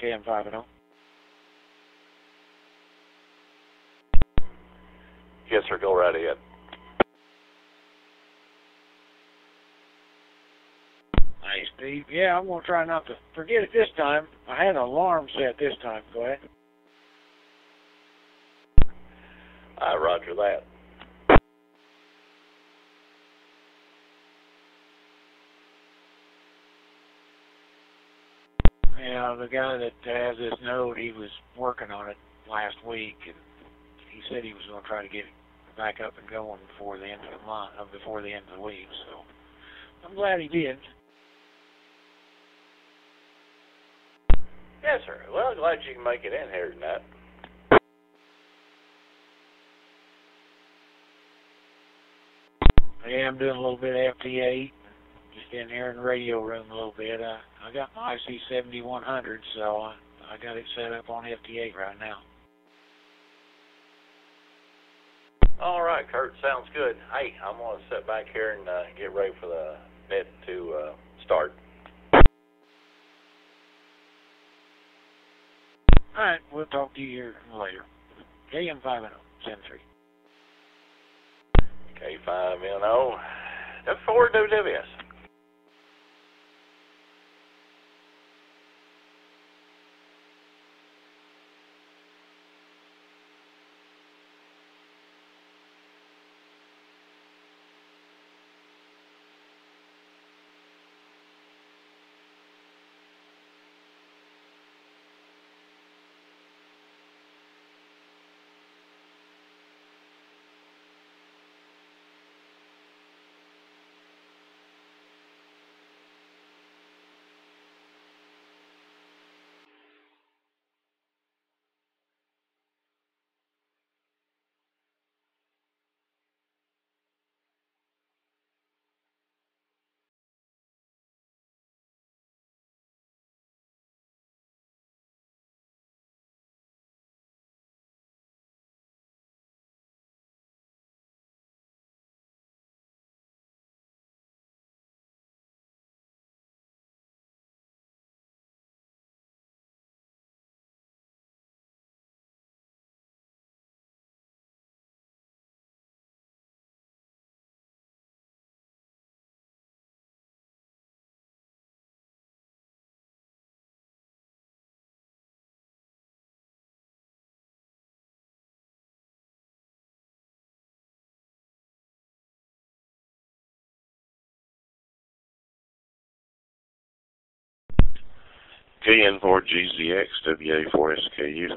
KM50. Yes, sir. Go right ahead. Hey, Steve. Yeah, I'm going to try not to forget it this time. I had an alarm set this time. Go ahead. Roger that. Yeah, the guy that has this note, he was working on it last week, and he said he was going to try to get it back up and going before the end of the month, before the end of the week. So I'm glad he did. Yes, sir. Well, glad you can make it in here tonight. Yeah, I'm doing a little bit of FT8, just in here in the radio room a little bit. I got my IC7100, so I got it set up on FT8 right now. All right, Kurt. Sounds good. Hey, I'm going to sit back here and get ready for the net to start. All right, we'll talk to you here later. KM50, 73. K5NO. F4WWS. KN4GZX, WA4SKU.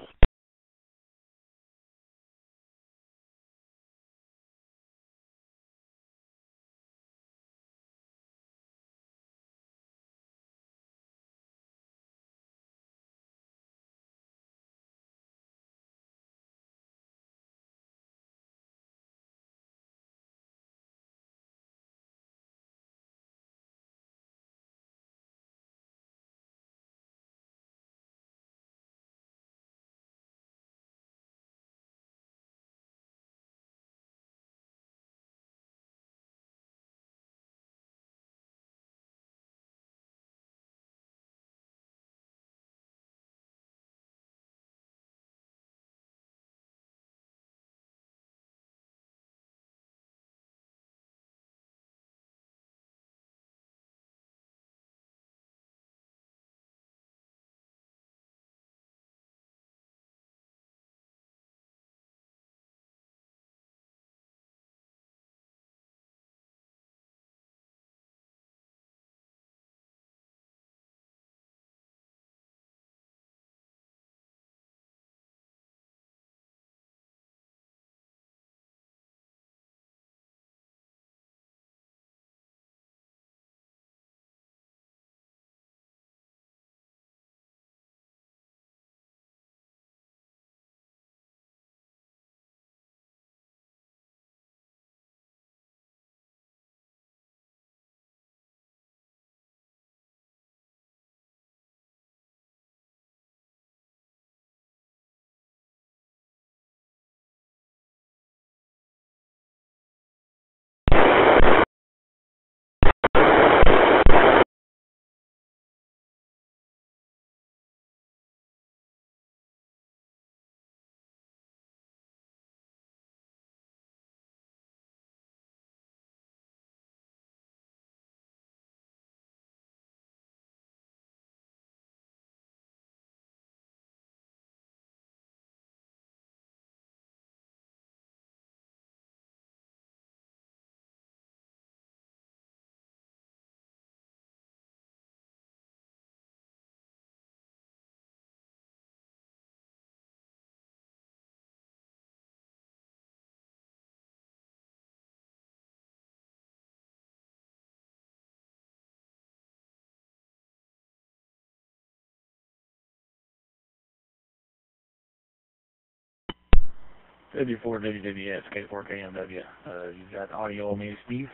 W4WWS, K4KMW. You got audio on me, Steve?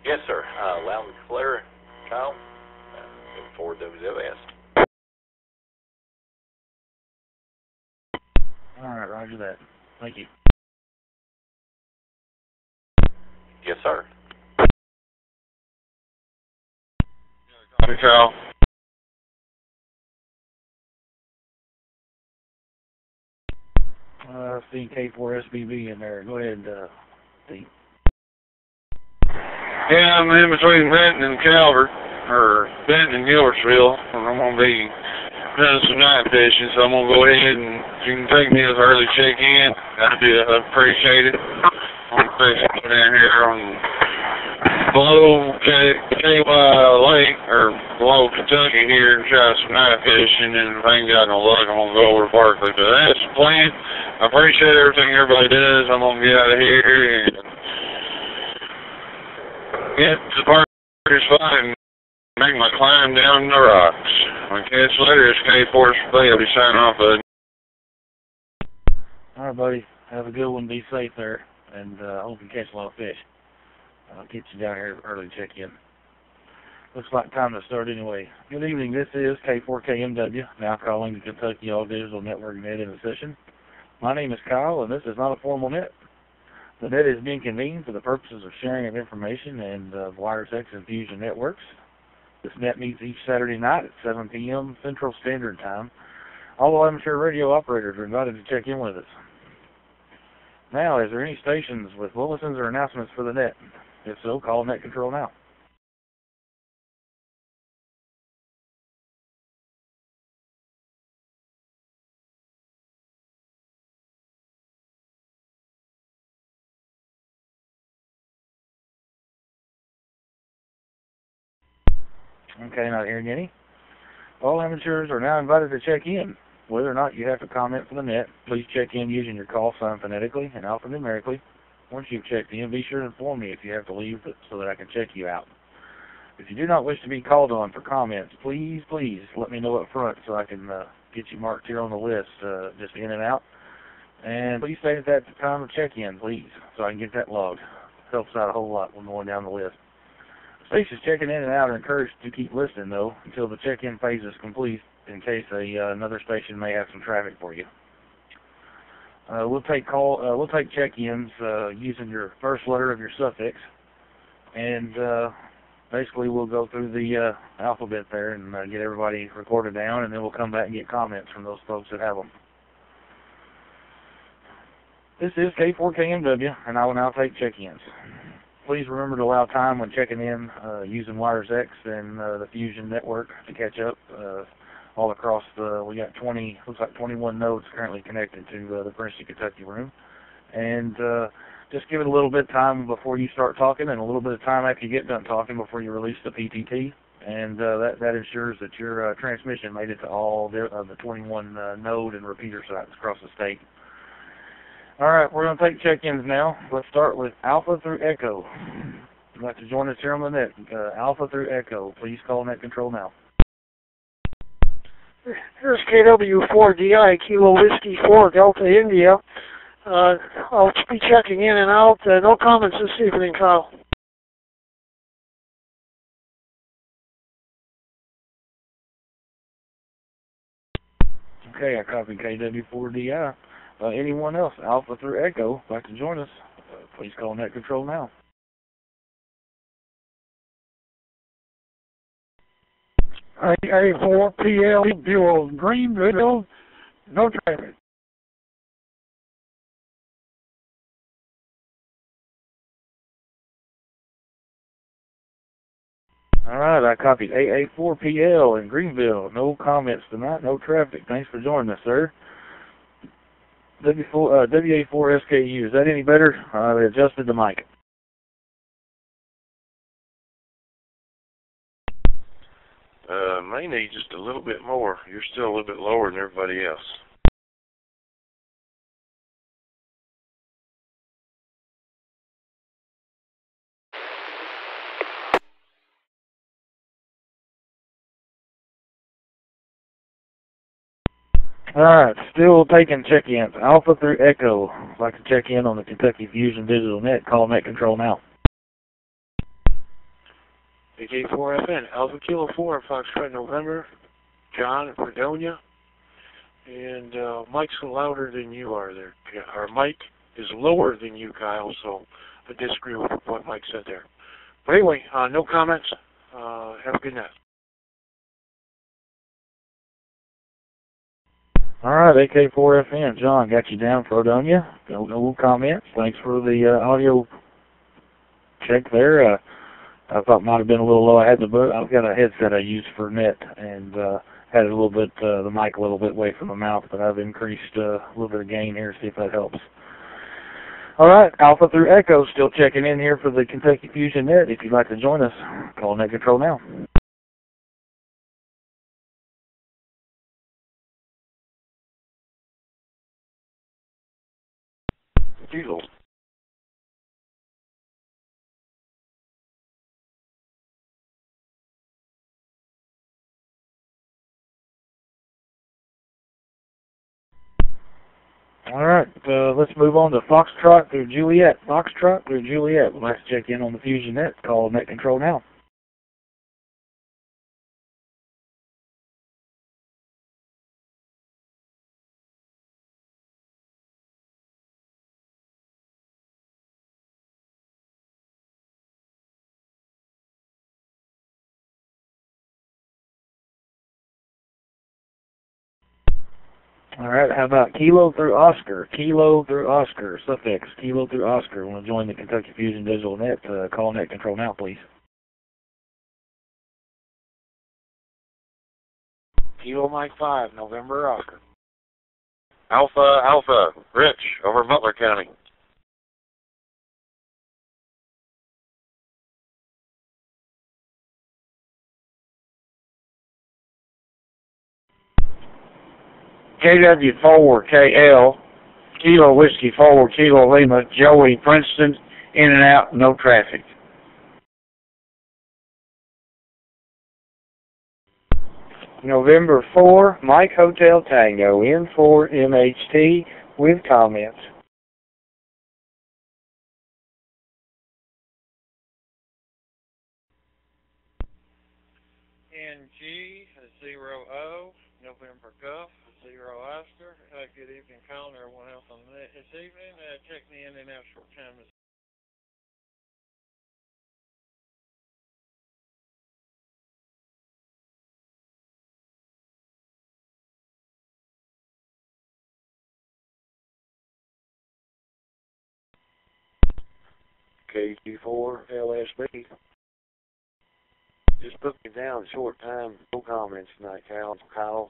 Yes, sir. Loud and clear, Kyle. For WWS. All right, roger that. Thank you. Yes, sir. Copy, Kyle. I've seen K4SBB in there. Go ahead, Steve. Yeah, I'm in between Benton and Calvert, or Benton and Gilbertsville, and I'm going to be doing some night fishing, so I'm going to go ahead and if you can take me as early check-in, that'd be appreciated. I'm fishing down here on below KY Lake, or below Kentucky here, and try some night fishing, and if I ain't got no luck, I'm going to go over to Berkeley. But that's the plan. I appreciate everything everybody does. I'm going to get out of here and get to the Parker's spot and make my climb down the rocks. When I catch later, it's K4SBB. I'll be signing off, bud. All right, buddy. Have a good one. Be safe there, and I hope you catch a lot of fish. I'll get you down here early to check in. Looks like time to start anyway. Good evening. This is K4KMW, now calling the Kentucky All Digital Network net in the session. My name is Kyle, and this is not a formal net. The net is being convened for the purposes of sharing of information and WireSex and Fusion networks. This net meets each Saturday night at 7 p.m. Central Standard Time. All amateur radio operators are invited to check in with us. Now, is there any stations with bulletins or announcements for the net? If so, call Net Control now. Okay, not hearing any. All amateurs are now invited to check in. Whether or not you have to comment for the net, please check in using your call sign phonetically and alphanumerically. Once you've checked in, be sure to inform me if you have to leave so that I can check you out. If you do not wish to be called on for comments, please let me know up front so I can get you marked here on the list, just in and out. And please say that at the time of check-in, please, so I can get that logged. Helps out a whole lot when going down the list. Stations checking in and out are encouraged to keep listening, though, until the check-in phase is complete, in case another station may have some traffic for you. We'll take check-ins using your first letter of your suffix, and basically we'll go through the alphabet there and get everybody recorded down, and then we'll come back and get comments from those folks that have them. This is K4KMW, and I will now take check-ins. Please remember to allow time when checking in using WireSex and the Fusion network to catch up all across we got 21 nodes currently connected to the Princeton, Kentucky room. And just give it a little bit of time before you start talking and a little bit of time after you get done talking before you release the PTT. And that ensures that your transmission made it to all the 21 node and repeater sites across the state. All right, we're going to take check-ins now. Let's start with Alpha through Echo. You'd like to join us here on the net. Alpha through Echo. Please call Net Control now. Here's KW4DI, Kilo Whiskey 4, Delta India. I'll be checking in and out. No comments this evening, Kyle. Okay, I copy KW4DI. Anyone else, Alpha through Echo, like to join us, please call Net Control now. IA4PL, Buell, Greenville, no traffic. All right, I copied AA4PL in Greenville. No comments tonight, no traffic. Thanks for joining us, sir. WA4SKU, is that any better? I adjusted the mic. May need just a little bit more. You're still a little bit lower than everybody else. Alright, still taking check-ins. Alpha through Echo. I'd like to check in on the Kentucky Fusion Digital Net. Call net control now. AK4FN, Alpha Kilo 4, Foxtrot November, John at Fredonia, and Mike's louder than you are there. Or Mike is lower than you, Kyle, so I disagree with what Mike said there. But anyway, no comments. Have a good night. Alright, AK4FN, John, got you down, Fredonia. No comments. Thanks for the audio check there. I thought it might have been a little low. I've got a headset I use for net, and had it a little bit, the mic a little bit away from the mouth, but I've increased a little bit of gain here, see if that helps. Alright, Alpha through Echo, still checking in here for the Kentucky Fusion Net. If you'd like to join us, call net control now. Kilo. Alright, let's move on to Foxtrot through Juliet. Foxtrot through Juliet. We'd like to check in on the Fusion Net. Call net control now. Alright, how about Kilo through Oscar? Kilo through Oscar, suffix, Kilo through Oscar. Want to join the Kentucky Fusion Digital Net? Call net control now, please. Kilo Mike 5, November Oscar. Alpha, Rich, over Butler County. KW4KL, Kilo Whiskey 4, Kilo Lima, Joey, Princeton, in and out, no traffic. November 4, Mike Hotel Tango, N4 MHT, with comments. NG0O, November Golf, 0 Oscar. Good evening, Kyle, and everyone else on the net this evening. Check me in and out short time. KG4 LSB. Just put me down short time, no comments tonight, Kyle.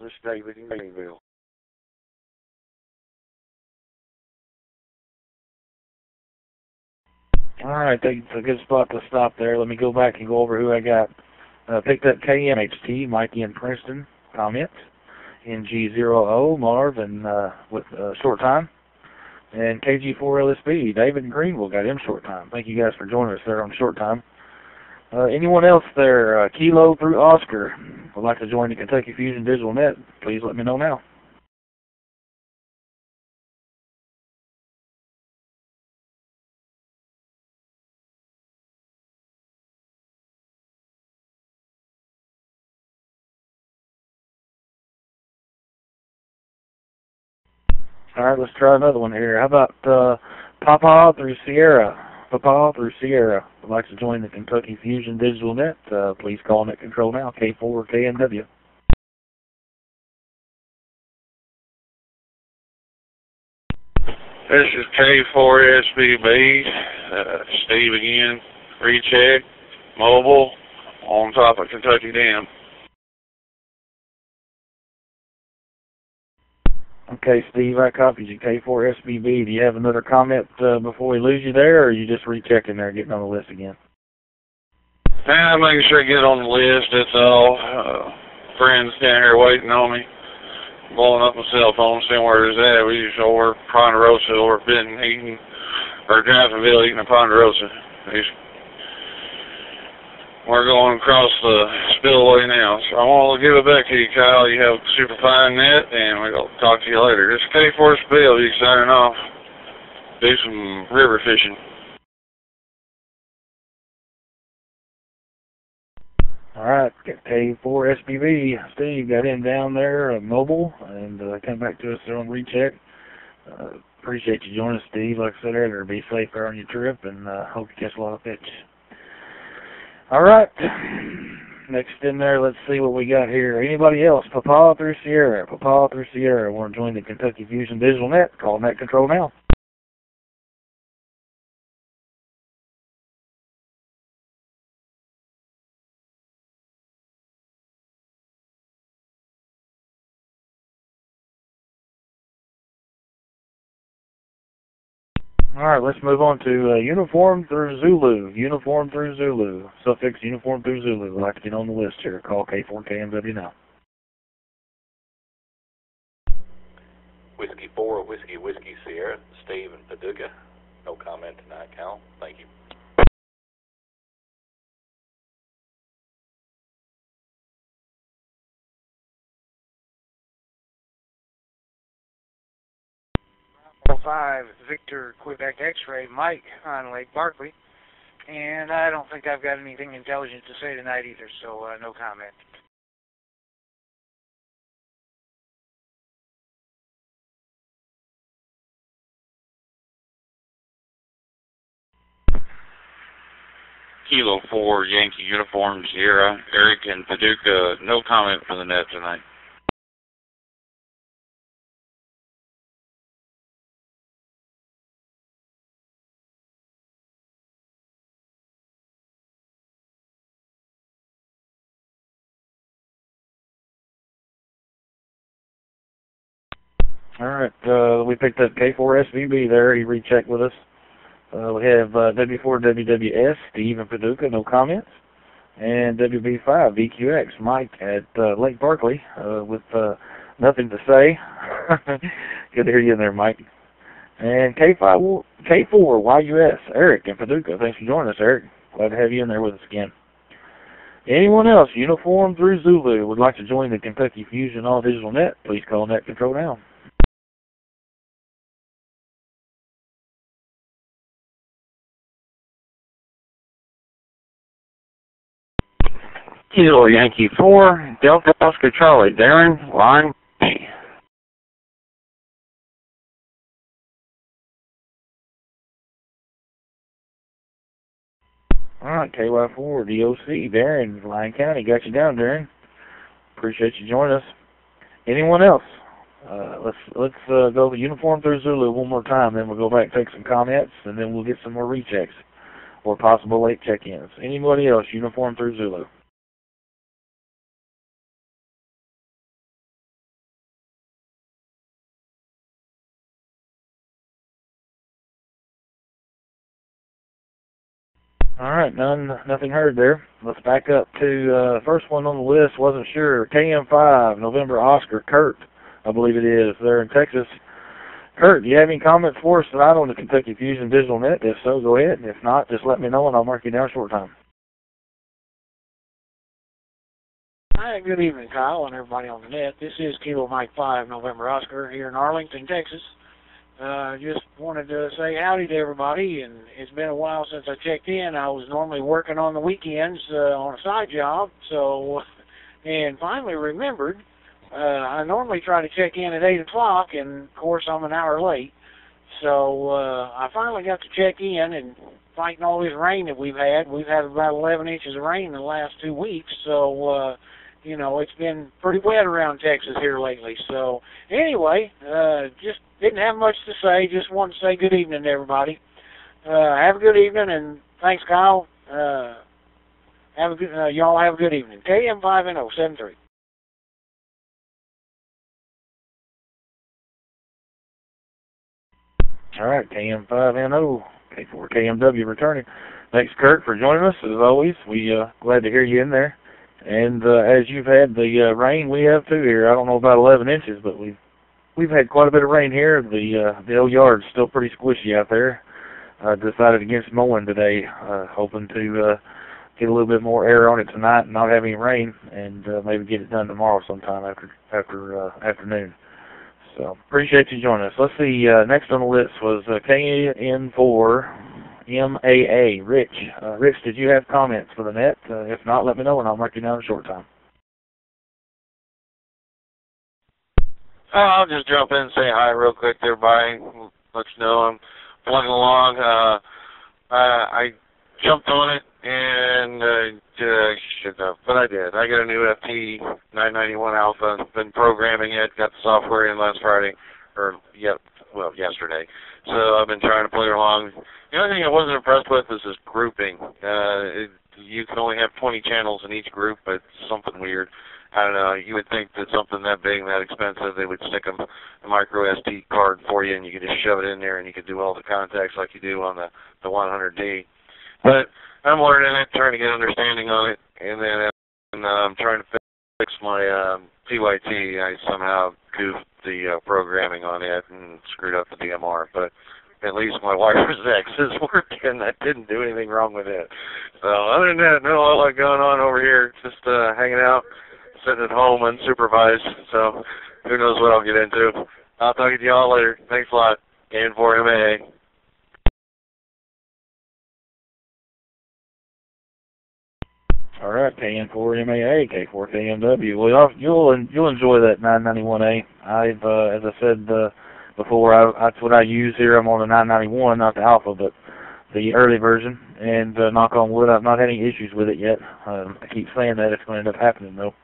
This is David in Greenville. Alright, that's a good spot to stop there. Let me go back and go over who I got. Picked up KMHT, Mikey in Princeton, comments. NG0O, Marv, and with short time. And KG4 LSB, David in Greenville, got him short time. Thank you guys for joining us there on short time. Anyone else there, Kilo through Oscar, would like to join the Kentucky Fusion Digital Net, please let me know now. Alright, let's try another one here. How about Papa through Sierra? Papa through Sierra would like to join the Kentucky Fusion Digital Net. Please call net control now, K4KNW. This is K4SBB, Steve again, recheck, mobile, on top of Kentucky Dam. Okay, Steve, I copied you, K4SBB. Do you have another comment before we lose you there, or are you just rechecking there, getting on the list again? I'm making sure I get on the list, that's all. Friends down here waiting on me, blowing up my cell phone, seeing where it's at. We just over Ponderosa, over Benton eating, or Jacksonville eating a Ponderosa. we're going across the spillway now. So I want to give it back to you, Kyle. You have a super fine net, and we'll talk to you later. This is K4SBLV signing off. Do some river fishing. All right, K4SBV. Steve got him down there, mobile, and come back to us there on recheck. Appreciate you joining us, Steve. Like I said earlier, be safe there on your trip, and hope you catch a lot of fish. All right, next in there, let's see what we got here. Anybody else? Papa through Sierra. Want to join the Kentucky Fusion Digital Net? Call Net Control now. All right, let's move on to Uniform through Zulu. Suffix Uniform through Zulu. I'd like to get on the list here. Call K4KMW now. Whiskey 4, Whiskey Sierra, Steve and Paducah. No comment tonight, Cal. Thank you. Bravo 5, Victor, Quebec X-Ray, Mike on Lake Barkley. And I don't think I've got anything intelligent to say tonight either, so no comment. Kilo 4, Yankee Uniform, Sierra, Eric and Paducah, no comment for the net tonight. All right, we picked up K4SVB there. He rechecked with us. We have W4WWS, Steve and Paducah, no comments. And WB5, VQX, Mike at Lake Barkley with nothing to say. Good to hear you in there, Mike. And K4 YUS, Eric and Paducah. Thanks for joining us, Eric. Glad to have you in there with us again. Anyone else, Uniform through Zulu, would like to join the Kentucky Fusion All Digital Net, please call Net Control now. Kilo Yankee 4, Delta Oscar Charlie, Darren, line A. All right, KY4, DOC, Darren, Lyon County, got you down, Darren. Appreciate you joining us. Anyone else? Let's go to Uniform through Zulu one more time, then we'll go back and take some comments, and then we'll get some more rechecks or possible late check-ins. Anybody else? Uniform through Zulu. All right, nothing heard there. Let's back up to first one on the list. Wasn't sure. KM5, November Oscar, Kurt, I believe it is, there in Texas. Kurt, do you have any comments for us tonight on the Kentucky Fusion Digital Net? If so, go ahead. If not, just let me know and I'll mark you down short time. Hi, good evening, Kyle, and everybody on the net. This is Kilo Mike 5, November Oscar, here in Arlington, Texas. Just wanted to say howdy to everybody, and it's been a while since I checked in. I was normally working on the weekends on a side job, so, and finally remembered, I normally try to check in at 8 o'clock, and of course I'm an hour late. So I finally got to check in, and fighting all this rain that we've had about 11 inches of rain in the last 2 weeks, so you know, it's been pretty wet around Texas here lately. So anyway, just didn't have much to say. Just wanted to say good evening to everybody. Have a good evening, and thanks, Kyle. Have a good, y'all have a good evening. KM5NO73. All right, KM5NO, K4KMW returning. Thanks, Kurt, for joining us. As always, we glad to hear you in there. And as you've had the rain, we have too here. I don't know about 11 inches, but we've had quite a bit of rain here. The old yard's still pretty squishy out there. Decided against mowing today, hoping to get a little bit more air on it tonight and not have any rain, and maybe get it done tomorrow sometime after afternoon. So appreciate you joining us. Let's see. Next on the list was KN4MAA. Rich. Rich, did you have comments for the net? If not, let me know and I'll mark you down in a short time. I'll just jump in and say hi real quick to everybody. Let you know I'm plugging along. I jumped on it and shit up, but I did. I got a new FT 991 Alpha. Been programming it. Got the software in last Friday, yesterday. So I've been trying to play along. The only thing I wasn't impressed with is this grouping. You can only have 20 channels in each group, but it's something weird. I don't know, you would think that something that big and that expensive, they would stick a micro SD card for you and you could just shove it in there and you could do all the contacts like you do on the 100D. But I'm learning it, trying to get understanding on it, and then I'm trying to fix my PYT. I somehow goofed the programming on it and screwed up the DMR, but at least my Wireless X is working. I didn't do anything wrong with it. So other than that, no a lot going on over here, just hanging out. Sitting at home unsupervised, so who knows what I'll get into. I'll talk to you all later. Thanks a lot. KN4MAA. All right, KN4MAA, K4KMW. Well, you'll enjoy that 991A. I've, as I said before, that's what I use here. I'm on the 991, not the Alpha, but the early version. And knock on wood, I've not had any issues with it yet. I keep saying that it's going to end up happening though.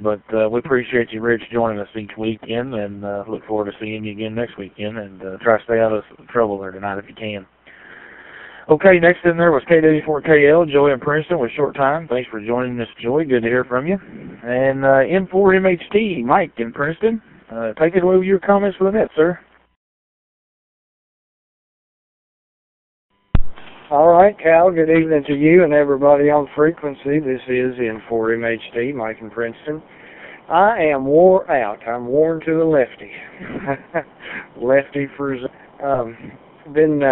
But we appreciate you, Rich, joining us each weekend, and look forward to seeing you again next weekend, and try to stay out of trouble there tonight if you can. Okay, next in there was KW4KL, Joey in Princeton with Short Time. Thanks for joining us, Joey. Good to hear from you. And M4MHT, Mike in Princeton. Take it away with your comments for the net, sir. All right, Cal, good evening to you and everybody on frequency. This is N4MHD, Mike in Princeton. I am wore out. I'm worn to the lefty. Lefty for been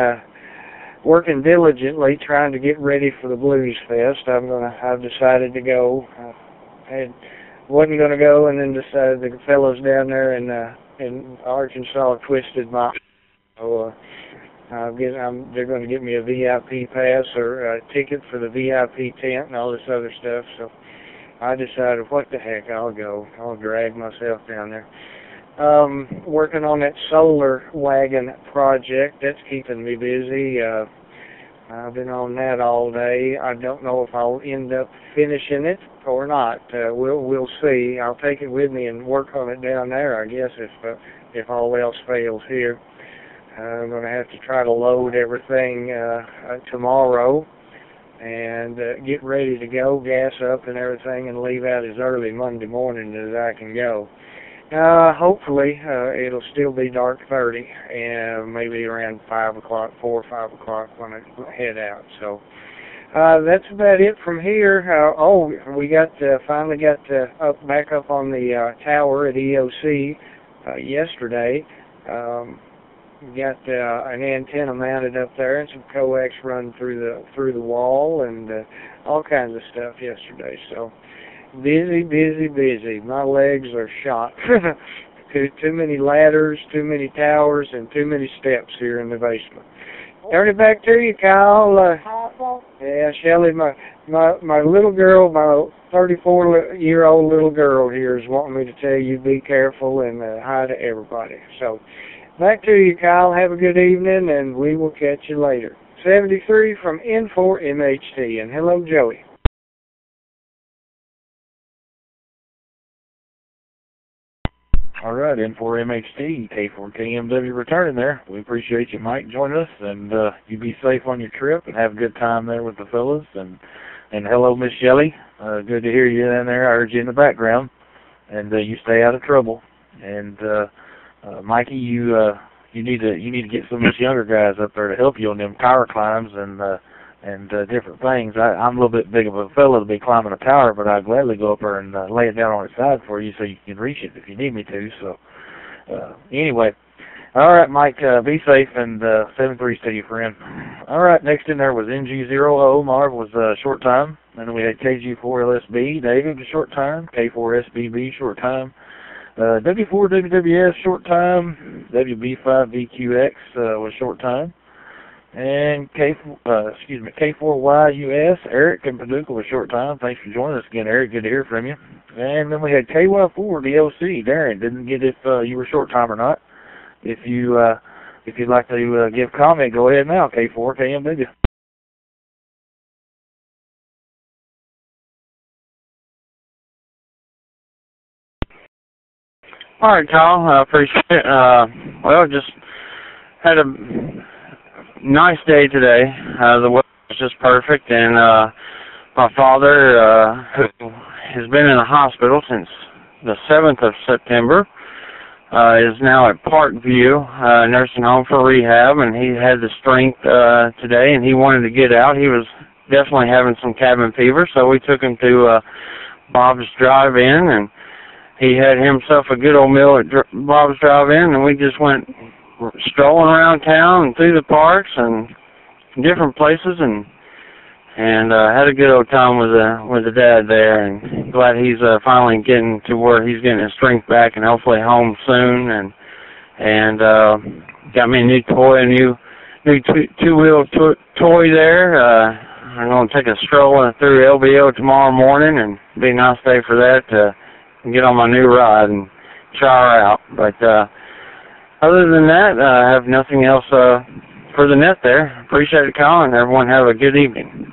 working diligently trying to get ready for the Blues Fest. I've decided to go. Wasn't going to go, and then decided the fellows down there in Arkansas twisted my. So, they're going to get me a VIP pass or a ticket for the VIP tent and all this other stuff. So I decided, what the heck, I'll go. I'll drag myself down there. Working on that solar wagon project. That's keeping me busy. I've been on that all day. I don't know if I'll end up finishing it or not. We'll see. I'll take it with me and work on it down there, I guess, if all else fails here. I'm going to have to try to load everything tomorrow and get ready to go, gas up and everything, and leave out as early Monday morning as I can go. Hopefully, it'll still be dark 30, and maybe around 5 o'clock, 4 or 5 o'clock when I head out. So that's about it from here. We finally got back up on the tower at EOC yesterday. Got an antenna mounted up there and some coax run through the wall and all kinds of stuff yesterday. So busy. My legs are shot. Too many ladders, too many towers, and too many steps here in the basement. Turn it back to you, Kyle. Yeah, Shelly, my little girl, my 34-year-old little girl here is wanting me to tell you be careful and hi to everybody. So. Back to you, Kyle. Have a good evening, and we will catch you later. 73 from N4MHT, and hello, Joey. All right, N4MHT, K4KMW returning there. We appreciate you, Mike, joining us, and you be safe on your trip and have a good time there with the fellas. And hello, Miss Shelley. Good to hear you in there. I heard you in the background, and you stay out of trouble. And Mikey, you need to get some of those younger guys up there to help you on them tower climbs and different things. I'm a little bit big of a fellow to be climbing a tower, but I'd gladly go up there and lay it down on its side for you so you can reach it if you need me to. So anyway, all right, Mike, be safe, and 7-3 to you, friend. All right, next in there was NG0O. Marv was Short Time. And then we had KG4LSB, David, short time, K4SBB, short time, W4WWS, short time, WB5VQX was short time, and K4YUS, Eric in Paducah was short time. Thanks for joining us again, Eric. Good to hear from you. And then we had KY4DOC, Darren. Didn't get if you were short time or not. If you'd like to give comment, go ahead now, K4KMW. All right, Kyle. I appreciate it. Well, just had a nice day today. The weather was just perfect, and my father, who has been in the hospital since the 7th of September, is now at Parkview nursing home for rehab, and he had the strength today, and he wanted to get out. He was definitely having some cabin fever, so we took him to Bob's Drive-In, and he had himself a good old meal at Bob's Drive-In, and we just went strolling around town and through the parks and different places, and had a good old time with the dad there, and glad he's finally getting to where he's getting his strength back and hopefully home soon, and got me a new toy, a new two-wheel toy there. I'm going to take a stroll through LBO tomorrow morning, and it'll be a nice day for that to get on my new ride and try her out. But other than that, I have nothing else for the net there. Appreciate it, Colin. Everyone have a good evening.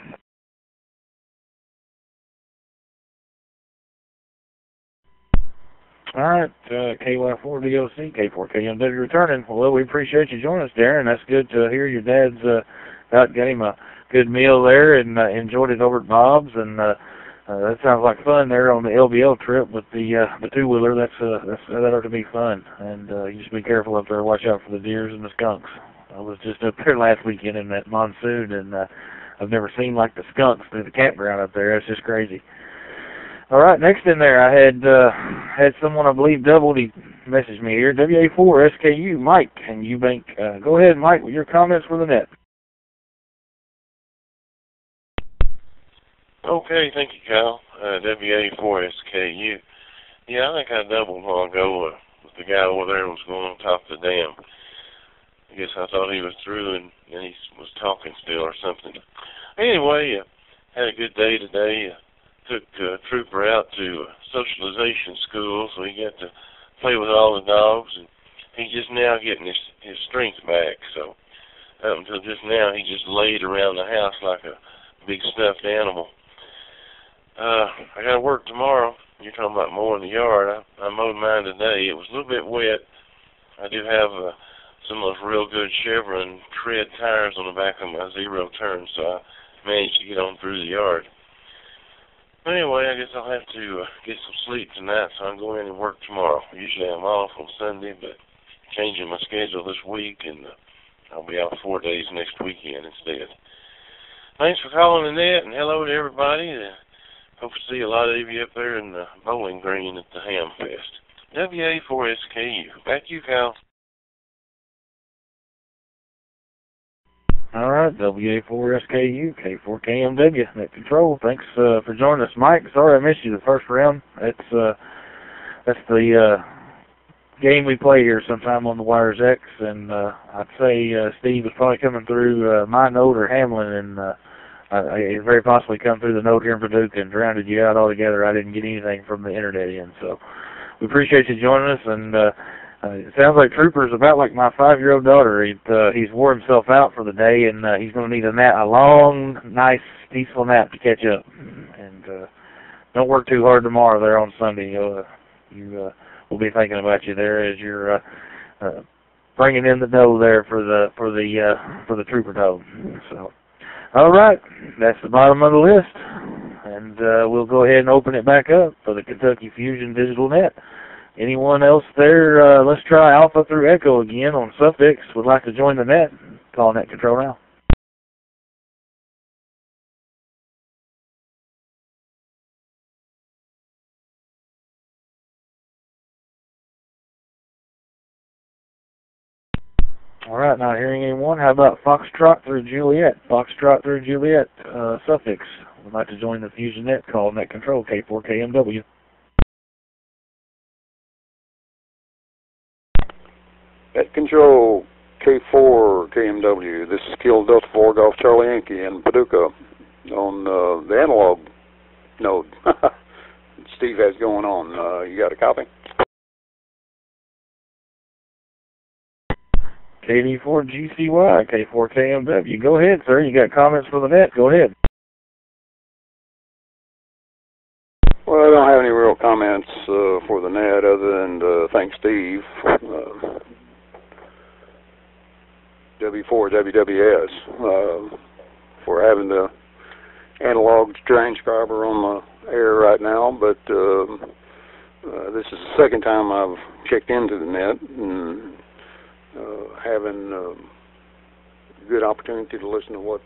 All right, KY4DOC, K4KMW returning. Well, we appreciate you joining us, Darren. That's good to hear your dad's got him a good meal there and enjoyed it over at Bob's, and that sounds like fun there on the LBL trip with the two-wheeler. That ought to be fun, and you just be careful up there. Watch out for the deers and the skunks. I was just up there last weekend in that monsoon, and I've never seen like the skunks through the campground up there. It's just crazy. All right, next in there, I had someone I believe doubled. He messaged me here, WA4SKU, Mike, and Eubank. Go ahead, Mike, with your comments for the net. Okay, thank you, Kyle. WA4SKU. Yeah, I think I doubled a while ago with the guy over there who was going on top of the dam. I guess I thought he was through and he was talking still or something. Anyway, had a good day today. Took Trooper out to socialization school, so he got to play with all the dogs, and he's just now getting his strength back. So up until just now, he just laid around the house like a big stuffed animal. I got to work tomorrow. You're talking about mowing the yard. I mowed mine today. It was a little bit wet. I do have some of those real good Chevron tread tires on the back of my zero turn, so I managed to get on through the yard. Anyway, I guess I'll have to get some sleep tonight, so I'll go in and work tomorrow. Usually I'm off on Sunday, but changing my schedule this week, and I'll be out 4 days next weekend instead. Thanks for calling the net, and hello to everybody. Hope to see a lot of you up there in the Bowling Green at the Ham Fest. WA4SKU. Back to you, Kyle. All right, WA4SKU, K4KMW, Net Control. Thanks for joining us, Mike. Sorry I missed you the first round. That's the game we play here sometime on the Wires X, and I'd say Steve was probably coming through my note or Hamlin, and it very possibly come through the note here in Paducah and drowned you out altogether. I didn't get anything from the internet in, so we appreciate you joining us, and it sounds like Trooper's about like my 5-year-old daughter. He's wore himself out for the day, and he's going to need a long, nice, peaceful nap to catch up. And don't work too hard tomorrow there on Sunday. We'll be thinking about you there as you're bringing in the dough there for the Trooper dough. So, all right, that's the bottom of the list, and we'll go ahead and open it back up for the Kentucky Fusion Digital Net. Anyone else there? Let's try Alpha through Echo again on Suffix. Would like to join the net? Call Net Control now. All right, not hearing anyone. How about Foxtrot through Juliet? Foxtrot through Juliet, suffix. Would like to join the Fusion Net call, Net Control, K4KMW. Net Control, K4KMW. This is Kilo Delta 4 Golf Charlie Yankee in Paducah on the analog node. Steve has going on. You got a copy? KD4GCY, K4KMW. Go ahead, sir. You got comments for the net? Go ahead. Well, I don't have any real comments for the net other than to thank Steve, W4WWS, for having the analog transcriber on the air right now, but this is the second time I've checked into the net and having a good opportunity to listen to what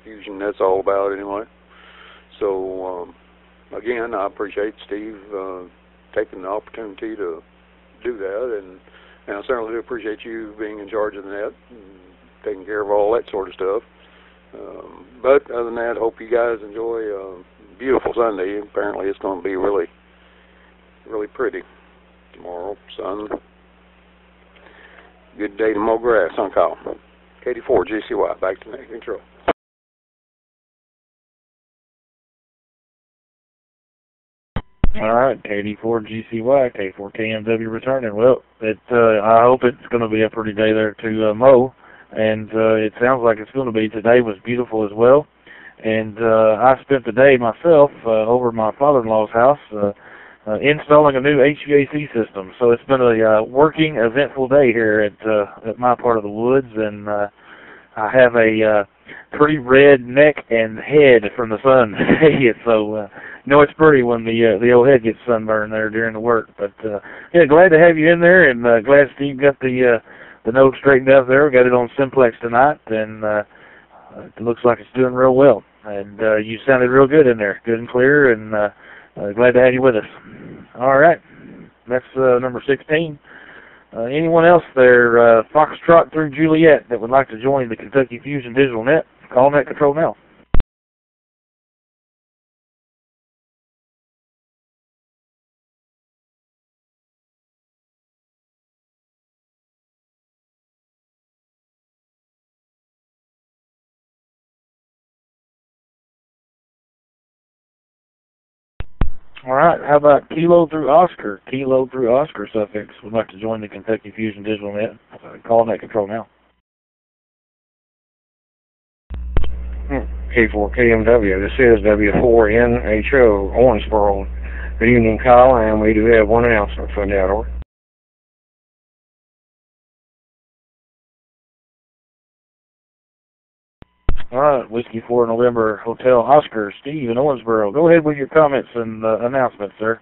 Fusion Net's all about anyway. So, again, I appreciate Steve taking the opportunity to do that, and I certainly do appreciate you being in charge of the net and taking care of all that sort of stuff. But other than that, I hope you guys enjoy a beautiful Sunday. Apparently it's going to be really, really pretty tomorrow. Sun. Good day to mow grass, huh, Kyle? KD4GCY, back to Net Control. All right, KD4GCY, K4KMW returning. Well, I hope it's going to be a pretty day there to mow, and it sounds like it's going to be. Today was beautiful as well, and I spent the day myself over at my father-in-law's house installing a new HVAC system. So it's been a working, eventful day here at my part of the woods, and I have a pretty red neck and head from the sun today. So you know it's pretty when the old head gets sunburned there during the work. But yeah, glad to have you in there, and glad Steve got the node straightened out there. We got it on simplex tonight, and it looks like it's doing real well. And you sounded real good in there, good and clear, and glad to have you with us. All right, that's number 16. Anyone else there, Foxtrot through Juliet, that would like to join the Kentucky Fusion Digital Net, call Net Control now. All right, how about Kilo through Oscar? Kilo through Oscar suffix would like to join the Kentucky Fusion Digital Net. Call Net Control now. K4KMW, this is W4NHO, Owensboro. Good evening, Kyle, and we do have one announcement for that, over. All right, Whiskey 4 November Hotel Oscar, Steve in Owensboro. Go ahead with your comments and announcements, sir.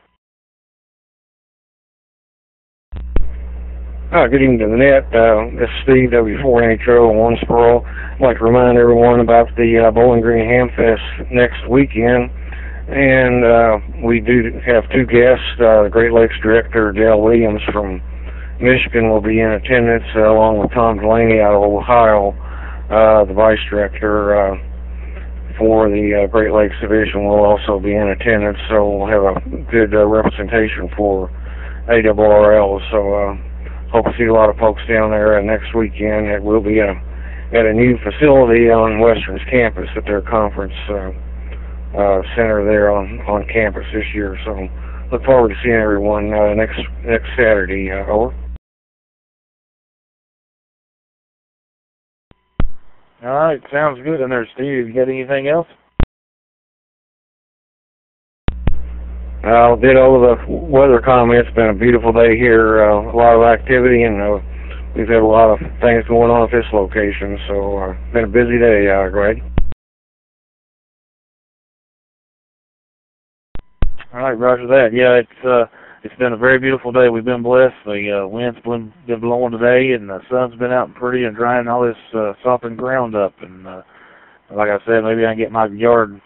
Good evening to the net. This is Steve, W4NHO, Owensboro. I'd like to remind everyone about the Bowling Green Hamfest next weekend. And we do have two guests. The Great Lakes Director, Dale Williams from Michigan, will be in attendance, along with Tom Delaney out of Ohio. The Vice Director for the Great Lakes Division will also be in attendance, so we'll have a good representation for ARRL. So hope to see a lot of folks down there next weekend. It will be at a new facility on Western's campus at their conference center there on campus this year. So look forward to seeing everyone next Saturday. Over. All right, sounds good in there, Steve. You got anything else? I'll ditto the weather comments. It's been a beautiful day here, a lot of activity, and we've had a lot of things going on at this location, so been a busy day, Greg. All right, roger that. Yeah, it's been a very beautiful day. We've been blessed. The wind's been blowing today, and the sun's been out pretty and drying all this softened ground up. And like I said, maybe I can get my yard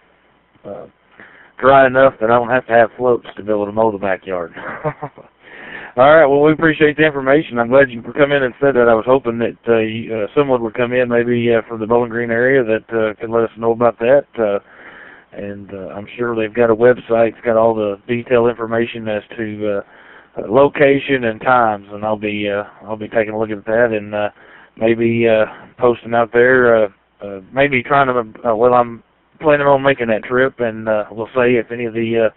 dry enough that I don't have to have floats to be able to mow the backyard. All right, well, we appreciate the information. I'm glad you come in and said that. I was hoping that someone would come in, maybe from the Bowling Green area, that could let us know about that. And I'm sure they've got a website. It's got all the detailed information as to location and times, and I'll be taking a look at that and maybe posting out there. Maybe trying to. I'm planning on making that trip, and we'll see if any of the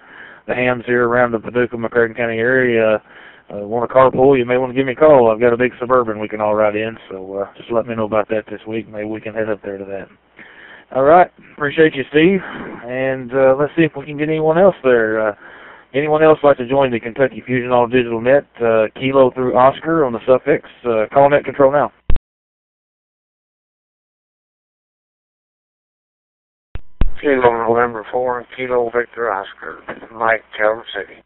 hams here around the Paducah McCracken County area want to carpool. You may want to give me a call. I've got a big Suburban we can all ride in, so just let me know about that this week. Maybe we can head up there to that. All right. Appreciate you, Steve. And let's see if we can get anyone else there. Anyone else like to join the Kentucky Fusion All Digital Net, Kilo through Oscar on the suffix? Call net control now. Kilo November 4 and Kilo Victor Oscar, Mike, Calvert City.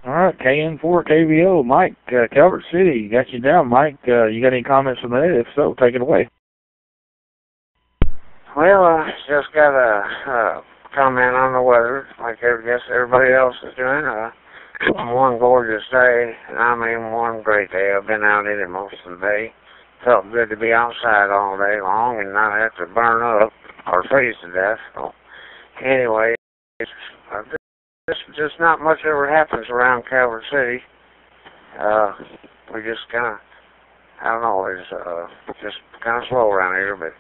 All right, KN4 KVO, Mike, Calvert City, got you down, Mike. You got any comments on that? If so, take it away. Well, I just got a comment on the weather, like I guess everybody else is doing. One gorgeous day, and I mean one great day. I've been out in it most of the day. Felt good to be outside all day long and not have to burn up or freeze to death. So, anyway, just not much ever happens around Calvert City. We just kind of, I don't know, it's just kind of slow around here. But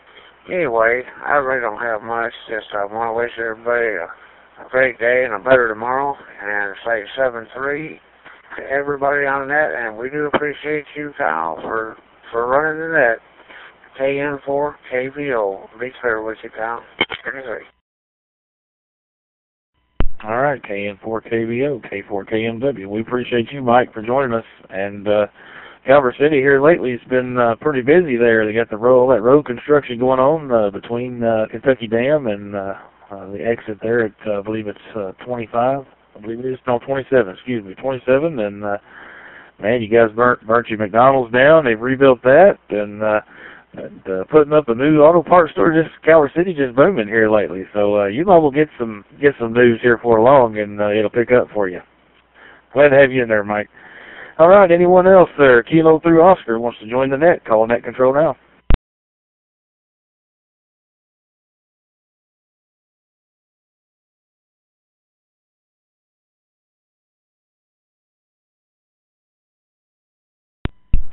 anyway, I really don't have much. Just I want to wish everybody a great day and a better tomorrow, and say 7-3 to everybody on the net. And we do appreciate you, Kyle, for running the net. KN4 KVO. Be clear with you, Kyle. All right, KN4 KVO, K4 KMW. We appreciate you, Mike, for joining us. And Calvert City here lately has been pretty busy there. They got all that road construction going on between Kentucky Dam and the exit there at, I believe it's 25. I believe it is, no, 27, excuse me, 27. And, man, you guys burnt your McDonald's down. They've rebuilt that. And putting up a new auto parts store. Just Calvert City just booming here lately. So you might will get some news here for long, and it'll pick up for you. Glad to have you in there, Mike. All right, anyone else there? Kilo through Oscar wants to join the net. Call net control now.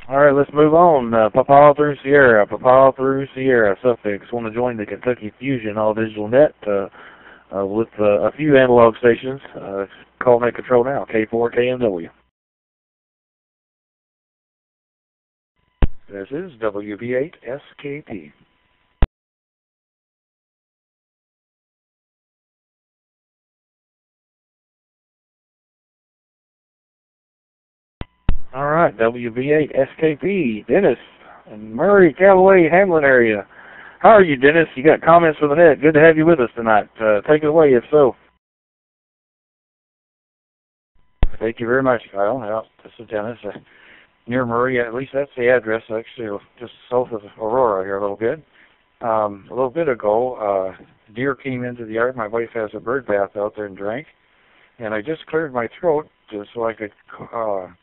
All right, let's move on. Papa through Sierra, suffix. Want to join the Kentucky Fusion All Digital Net with a few analog stations. Call net control now. K4 KMW. This is WB8 SKP. All right, WB8 SKP, Dennis and Murray, Callaway, Hamlin area. How are you, Dennis? You got comments for the net. Good to have you with us tonight. Take it away, if so. Thank you very much, Kyle. Yeah, this is Dennis. Near Murray, at least that's the address, actually, just south of Aurora here a little bit. A little bit ago, deer came into the yard. My wife has a bird bath out there and drank. And I just cleared my throat just so I could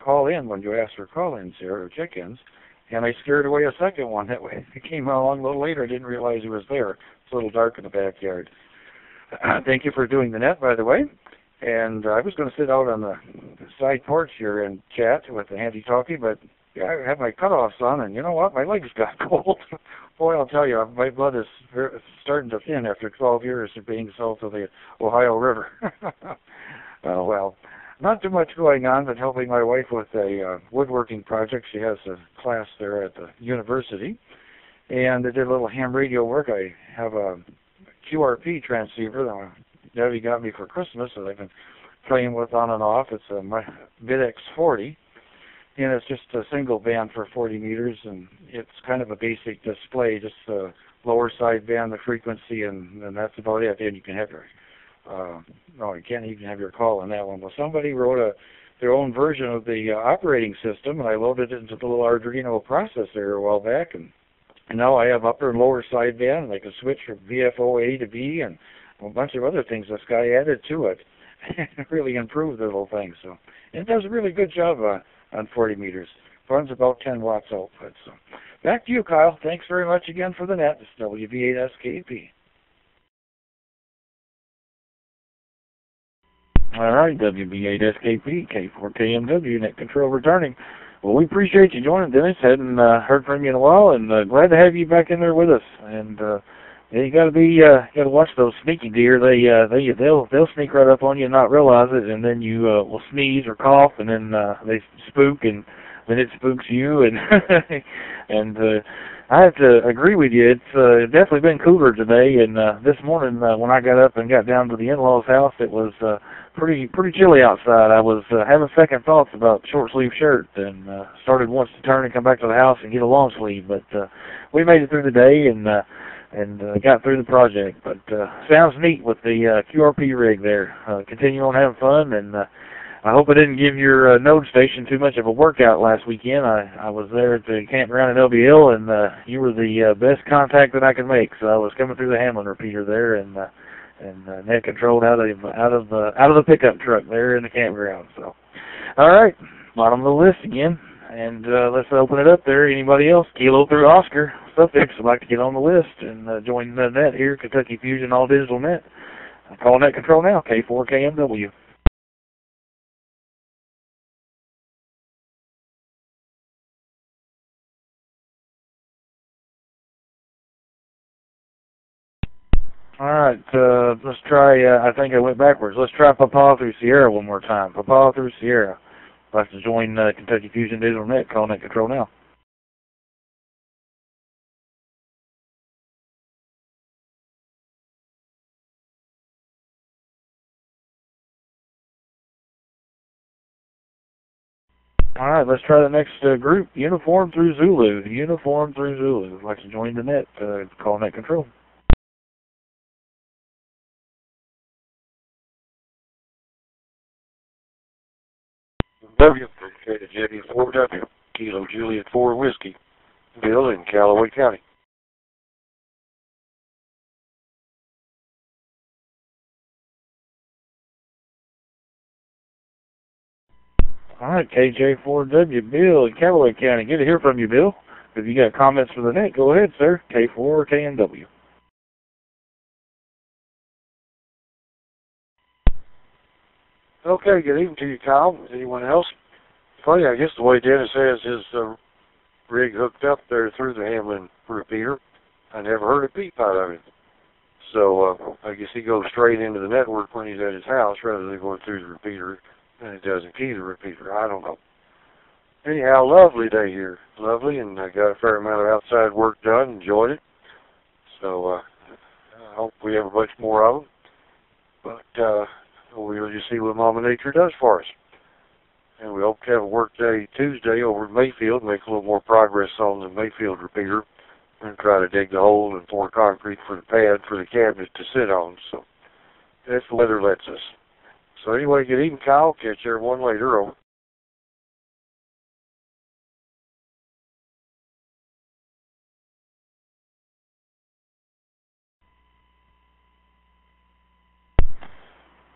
call in when you asked for call-ins here, or check-ins. And I scared away a second one. That way, it came along a little later. I didn't realize he was there. It's a little dark in the backyard. Thank you for doing the net, by the way. And I was going to sit out on the side porch here and chat with the handy-talkie, but I have my cutoffs on, and you know what? My legs got cold. Boy, I'll tell you, my blood is starting to thin after 12 years of being south of the Ohio River. Well, not too much going on, but helping my wife with a woodworking project. She has a class there at the university. And I did a little ham radio work. I have a QRP transceiver that Debbie got me for Christmas that I've been playing with on and off. It's a Vidx 40. And it's just a single band for 40 meters, and it's kind of a basic display, just the lower side band, the frequency, and that's about it. Then you can have your no, you can't even have your call on that one. Well, somebody wrote their own version of the operating system, and I loaded it into the little Arduino processor a while back, and No, I have upper and lower sideband. They can switch from VFO A to B and a bunch of other things this guy added to it. It really improved the whole thing. So it does a really good job on 40 meters. Runs about 10 watts output. So back to you, Kyle. Thanks very much again for the net. It's WB8SKP. All right, WB8SKP, K4KMW, net control returning. Well, we appreciate you joining, Dennis. Hadn't heard from you in a while, and glad to have you back in there with us. And yeah, you gotta watch those sneaky deer. They'll sneak right up on you and not realize it, and then you will sneeze or cough, and then they spook, and then it spooks you. And and I have to agree with you. It's definitely been cooler today. And this morning when I got up and got down to the in-laws' house, it was pretty chilly outside. I was having second thoughts about short sleeve shirt, and started once to turn and come back to the house and get a long sleeve. But we made it through the day and got through the project. But sounds neat with the QRP rig there. Continue on having fun, and I hope I didn't give your node station too much of a workout last weekend. I was there at the campground in LBL, and you were the best contact that I could make. So I was coming through the Hamlin repeater there, and net controlled out of the pickup truck there in the campground. So, all right, bottom of the list again, and let's open it up there. Anybody else? Kilo through Oscar suffix would like to get on the list and join the net here, Kentucky Fusion All Digital Net. Call net control now, K4KMW. All right, let's try, I think I went backwards. Let's try Papa through Sierra one more time. Papa through Sierra. I'd like to join Kentucky Fusion Digital Net. Call net control now. All right, let's try the next group. Uniform through Zulu. Uniform through Zulu. I'd like to join the net. Call net control. W, Jetty 4W, Kilo Juliet 4 Whiskey, Bill in Callaway County. All right, KJ4W, Bill in Callaway County. Good to hear from you, Bill. If you got comments for the net, go ahead, sir. K4KMW. Okay, good evening to you, Kyle. Anyone else? Funny, I guess the way Dennis has his rig hooked up there through the Hamlin repeater, I never heard a peep out of it. So I guess he goes straight into the network when he's at his house rather than going through the repeater, and it doesn't key the repeater. I don't know. Anyhow, lovely day here. Lovely, and I got a fair amount of outside work done. Enjoyed it. So I hope we have a bunch more of them. But we'll just see what Mama Nature does for us. And we hope to have a work day Tuesday over in Mayfield, make a little more progress on the Mayfield repeater, and try to dig the hole and pour concrete for the pad for the cabinet to sit on. So if the weather lets us. So anyway, good evening, Kyle. Catch everyone later. Over.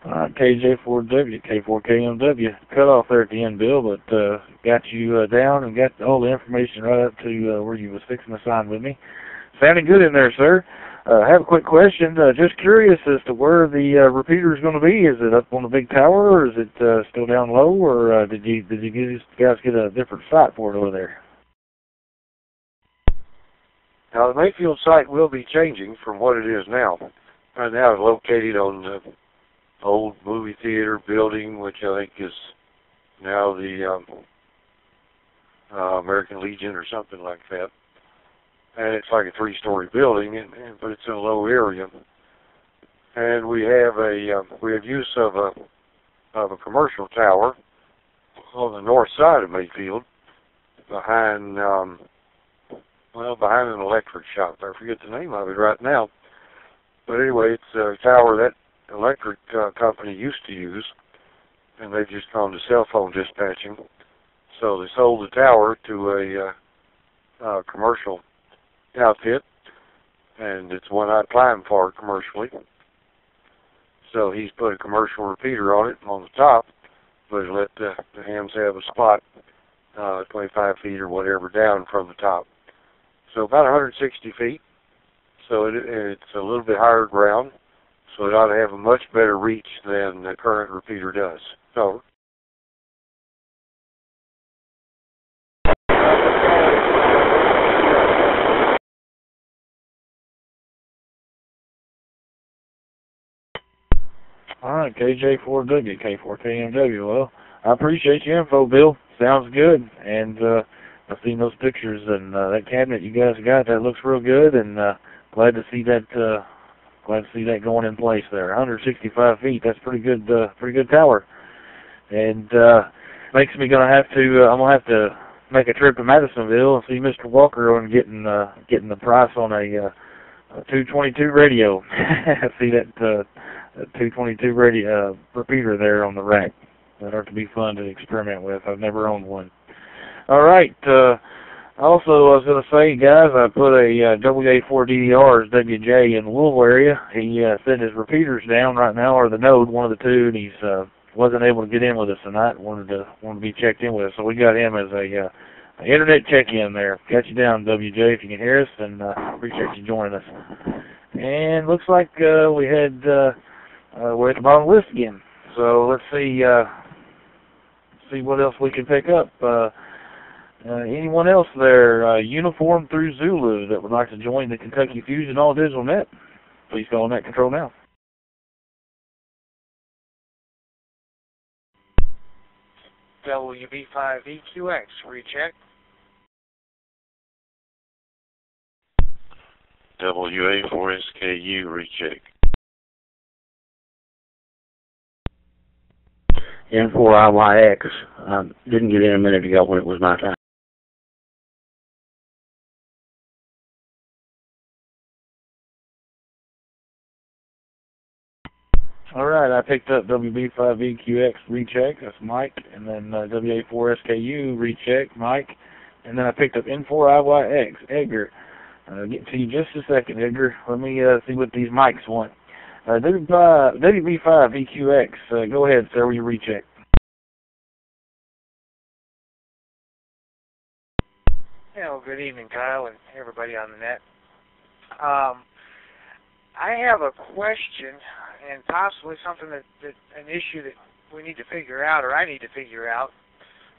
KJ4W, K4KMW. Cut off there at the end, Bill, but got you down and got all the information right up to where you was fixing to sign with me. Sounding good in there, sir. I have a quick question. Just curious as to where the repeater is going to be. Is it up on the big tower, or is it still down low, or did you guys get a different site for it over there? Now, the Mayfield site will be changing from what it is now. Right now it's located on the old movie theater building, which I think is now the American Legion or something like that. And it's like a 3-story building, but it's in a low area. And we have use of a commercial tower on the north side of Mayfield, behind an electric shop. I forget the name of it right now. But anyway, it's a tower that electric company used to use, and they've just gone to cell phone dispatching. So they sold the tower to a commercial outfit, and it's one I'd climb for commercially. So he's put a commercial repeater on it on the top, but let the hams have a spot 25 feet or whatever down from the top. So about 160 feet. So it's a little bit higher ground, so it ought to have a much better reach than the current repeater does. So. All right, KJ4W, K4KMW. Well, I appreciate your info, Bill. Sounds good. And I've seen those pictures, and that cabinet you guys got, that looks real good, and glad to see that going in place there. 165 feet, that's pretty good tower. And makes me I'm gonna have to make a trip to Madisonville and see Mr. Walker on getting the price on a 222 radio. See that 222 radio repeater there on the rack. That ought to be fun to experiment with. I've never owned one. All right. Also, I was going to say, guys, I put a WA4DDR's WJ in the Louisville area. He said his repeater's down right now, or the node, one of the two, and he's wasn't able to get in with us tonight. Wanted to be checked in with us, so we got him as a internet check-in there. Got you down, WJ, if you can hear us, and appreciate you joining us. And looks like we're at the bottom of the list again. So let's see what else we can pick up. Anyone else there, uniform through Zulu, that would like to join the Kentucky Fusion All Digital Net? Please call Net Control now. WB5EQX, recheck. WA4SKU, recheck. N4IYX. Didn't get in a minute ago when it was my time. All right, I picked up WB5EQX, recheck, that's Mike, and then WA4SKU, recheck, Mike, and then I picked up N4IYX, Edgar. Get to you just a second, Edgar. Let me see what these mics want. WB5EQX, go ahead, sir, will you recheck? Yeah, well, good evening, Kyle, and everybody on the net. I have a question, and possibly something that an issue that we need to figure out, or I need to figure out,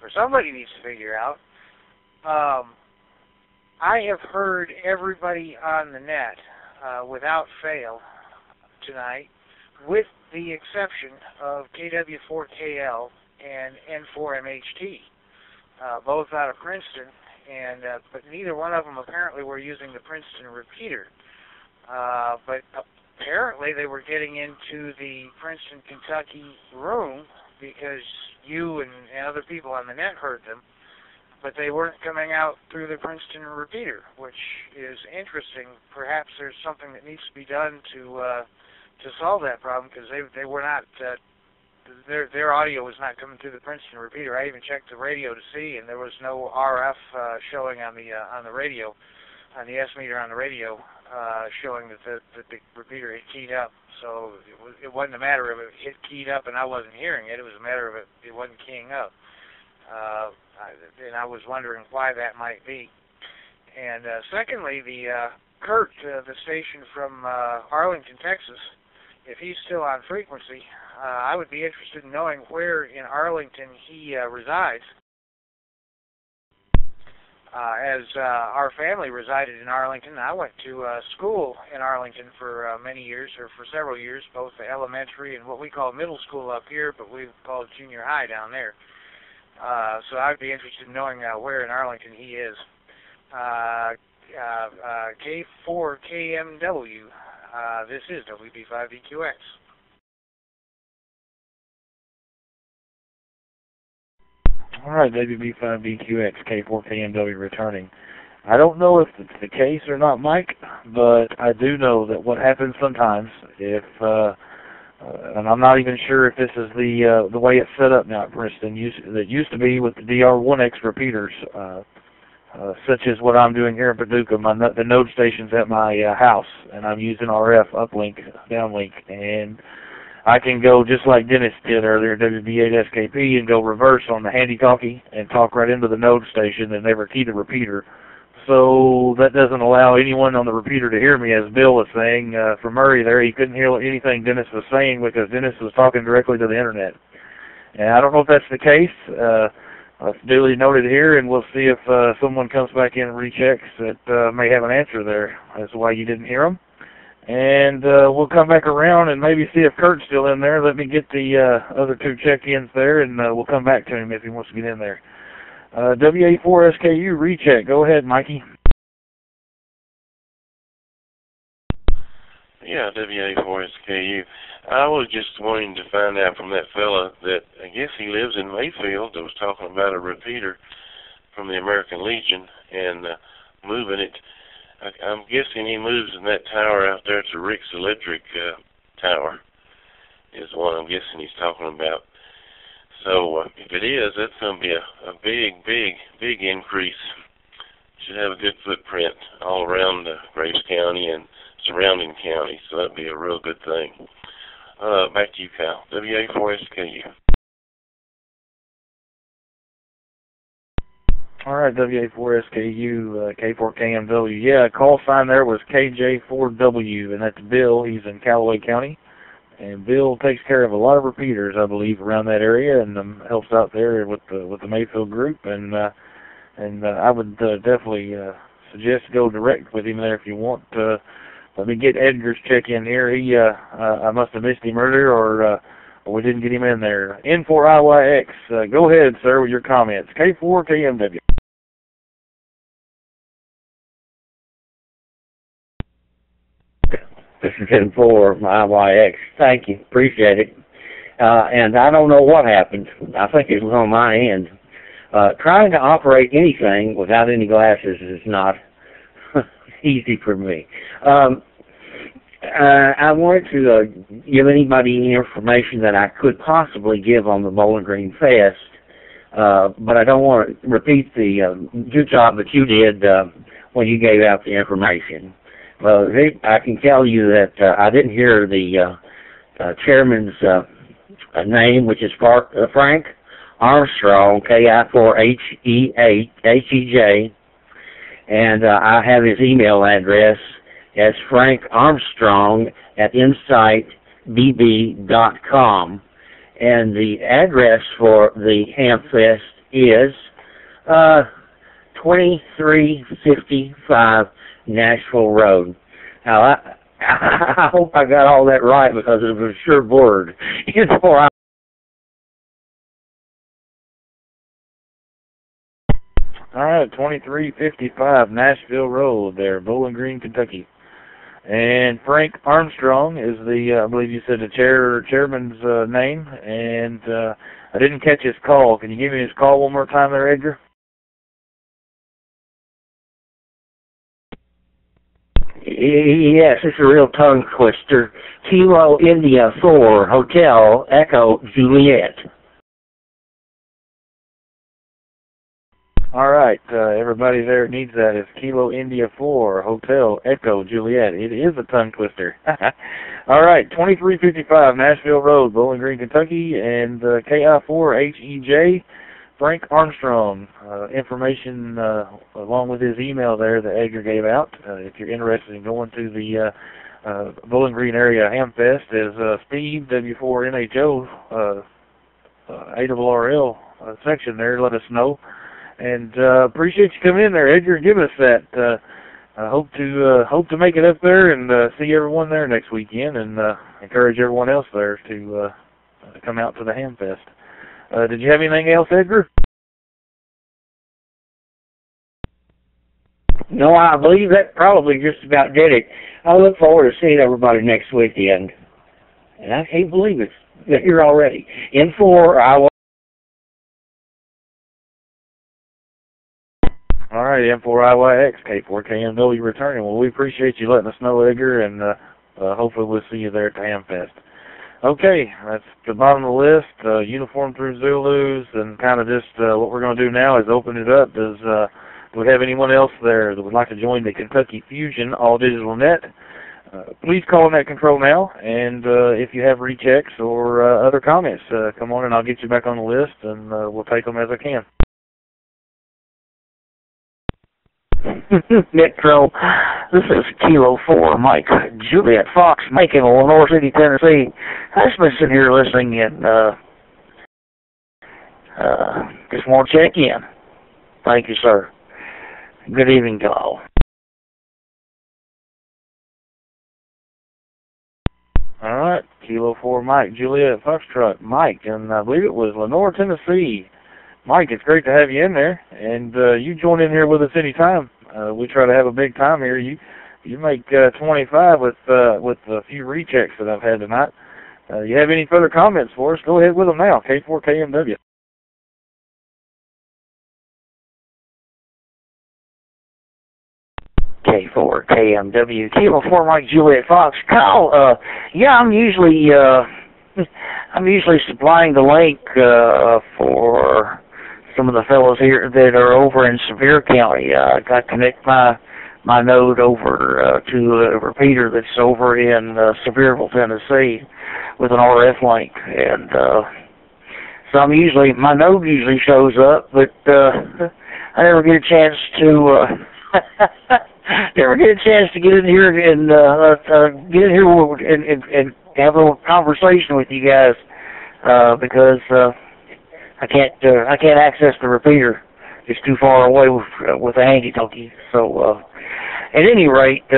or somebody needs to figure out. I have heard everybody on the net, without fail, tonight, with the exception of KW4KL and N4MHT, both out of Princeton, and but neither one of them apparently were using the Princeton repeater. But apparently they were getting into the Princeton, Kentucky room because you and other people on the net heard them, but they weren't coming out through the Princeton repeater, which is interesting. Perhaps there's something that needs to be done to solve that problem, because they were not their audio was not coming through the Princeton repeater. I even checked the radio to see, and there was no RF showing on the radio, on the S meter on the radio, showing that the repeater had keyed up. So it wasn't a matter of it keyed up and I wasn't hearing it. It was a matter of it wasn't keying up. And I was wondering why that might be. And secondly, Kurt, the station from Arlington, Texas, if he's still on frequency, I would be interested in knowing where in Arlington he resides. As our family resided in Arlington, I went to school in Arlington for many years, or for several years, both the elementary and what we call middle school up here, but we call it junior high down there. So I'd be interested in knowing where in Arlington he is. K4KMW, this is WB5EQX. All right, WB5EQX, K4KMW returning. I don't know if it's the case or not, Mike, but I do know that what happens sometimes, if and I'm not even sure if this is the way it's set up now at Princeton. That used to be with the DR1X repeaters. such as what I'm doing here in Paducah. The node station's at my house, and I'm using RF uplink, downlink, and I can go just like Dennis did earlier, WB8SKP, and go reverse on the handy-talkie and talk right into the node station and never key the repeater. So that doesn't allow anyone on the repeater to hear me, as Bill was saying from Murray there. He couldn't hear anything Dennis was saying because Dennis was talking directly to the Internet. And I don't know if that's the case. It's duly noted here, and we'll see if someone comes back in and rechecks that may have an answer there as to why you didn't hear them. And we'll come back around and maybe see if Kurt's still in there. Let me get the other two check-ins there, and we'll come back to him if he wants to get in there. WA4SKU recheck. Go ahead, Mikey. Yeah, WA4SKU. I was just wanting to find out from that fella that I guess he lives in Mayfield that was talking about a repeater from the American Legion and moving it. I'm guessing he moves in that tower out there to Rick's Electric Tower is what I'm guessing he's talking about. So if it is, that's going to be a big increase. Should have a good footprint all around Graves County and surrounding counties, so that'd be a real good thing. Back to you, Kyle. WA4SKU. All right, WA4SKU, K4KMW. Yeah, call sign there was KJ4W, and that's Bill. He's in Callaway County. And Bill takes care of a lot of repeaters, I believe, around that area, and helps out there with the Mayfield group. And I would definitely suggest go direct with him there if you want. Let me get Edgar's check in here. He I must have missed him earlier, or we didn't get him in there. N4IYX. Go ahead, sir, with your comments. K4KMW. This is N4 IYX. Thank you. Appreciate it. And I don't know what happened. I think it was on my end. Trying to operate anything without any glasses is not easy for me. I wanted to give anybody any information that I could possibly give on the Bowling Green Fest, but I don't want to repeat the good job that you did when you gave out the information. Well, I can tell you that I didn't hear the chairman's name, which is Frank Armstrong, KI4HEJ, and I have his email address as frankarmstrong@insightbb.com, and the address for the Hamfest is 2355 Nashville Road. Now, I hope I got all that right because it was a sure word. All right, 2355 Nashville Road there, Bowling Green, Kentucky. And Frank Armstrong is the, I believe you said the chairman's name, and I didn't catch his call. Can you give me his call one more time there, Edgar? Yes, it's a real tongue twister. Kilo India 4 Hotel Echo Juliet. All right, everybody there needs that. It's Kilo India 4 Hotel Echo Juliet. It is a tongue twister. All right, 2355 Nashville Road, Bowling Green, Kentucky, and KI4HEJ, Frank Armstrong. Information along with his email there that Edgar gave out. If you're interested in going to the Bowling Green area Hamfest, is Steve, W4NHO, ARRL section there. Let us know. And appreciate you coming in there, Edgar, and giving us that. I hope to make it up there and see everyone there next weekend, and encourage everyone else there to come out to the Hamfest. Did you have anything else, Edgar? No, I believe that probably just about did it. I look forward to seeing everybody next weekend. And I can't believe it's here already. N4 IY. All right, N4IYX, K4KMW returning. Well, we appreciate you letting us know, Edgar, and hopefully we'll see you there at the Hamfest. Okay, that's the bottom of the list, uniform through Zulus, and kind of just what we're going to do now is open it up. Does Do we have anyone else there that would like to join the Kentucky Fusion All Digital Net? Please call in that control now, and if you have rechecks or other comments, come on and I'll get you back on the list, and we'll take them as I can. Metro, this is Kilo 4, Mike Juliet Fox, Mike in Lenore City, Tennessee. I've just been sitting here listening and just want to check in. Thank you, sir. Good evening to all. All right, Kilo 4, Mike Juliet Foxtrot, Mike, and I believe it was Lenore, Tennessee. Mike, it's great to have you in there, and you join in here with us anytime. We try to have a big time here. You make 25 with a few rechecks that I've had tonight. You have any further comments for us? Go ahead with them now. K4KMW. K4KMW, Kilo 4, Mike Juliet Fox. Kyle, yeah, I'm usually supplying the link for some of the fellows here that are over in Sevier County. I connect my node over to a repeater that's over in Sevierville, Tennessee, with an RF link, and so my node usually shows up, but I never get a chance to get in here and have a little conversation with you guys because I can't access the repeater. It's too far away with the hanky-talkie. So, at any rate,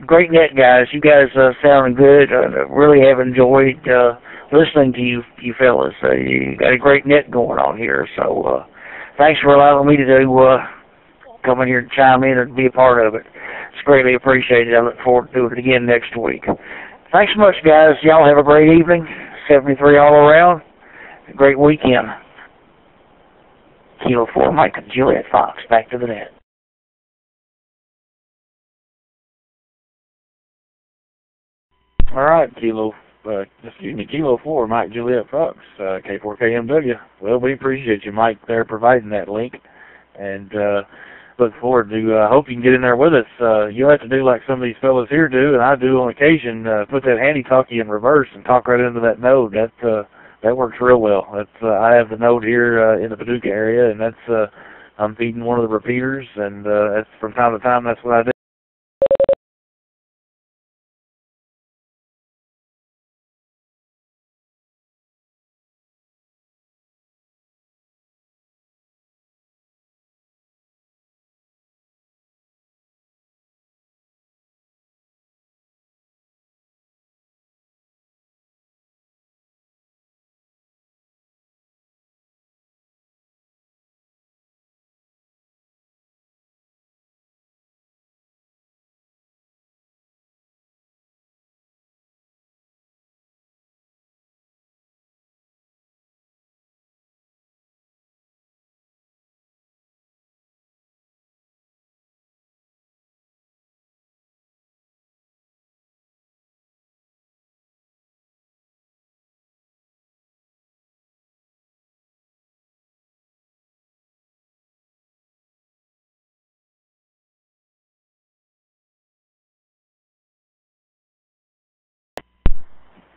great net, guys. You guys sounding good. Really have enjoyed listening to you fellas. You got a great net going on here. So, thanks for allowing me to come in here and chime in and be a part of it. It's greatly appreciated. I look forward to doing it again next week. Thanks so much, guys. Y'all have a great evening. 73 all around. A great weekend. Kilo 4, Mike and Juliet Fox, back to the net. All right, Kilo 4, Mike Juliet Fox, K4KMW. Well, we appreciate you, Mike, there providing that link, and look forward to, hope you can get in there with us. You'll have to do like some of these fellas here do, and I do on occasion, put that handy-talkie in reverse and talk right into that node. That works real well. I have the node here in the Paducah area, and that's I'm feeding one of the repeaters, and that's from time to time. That's what I do.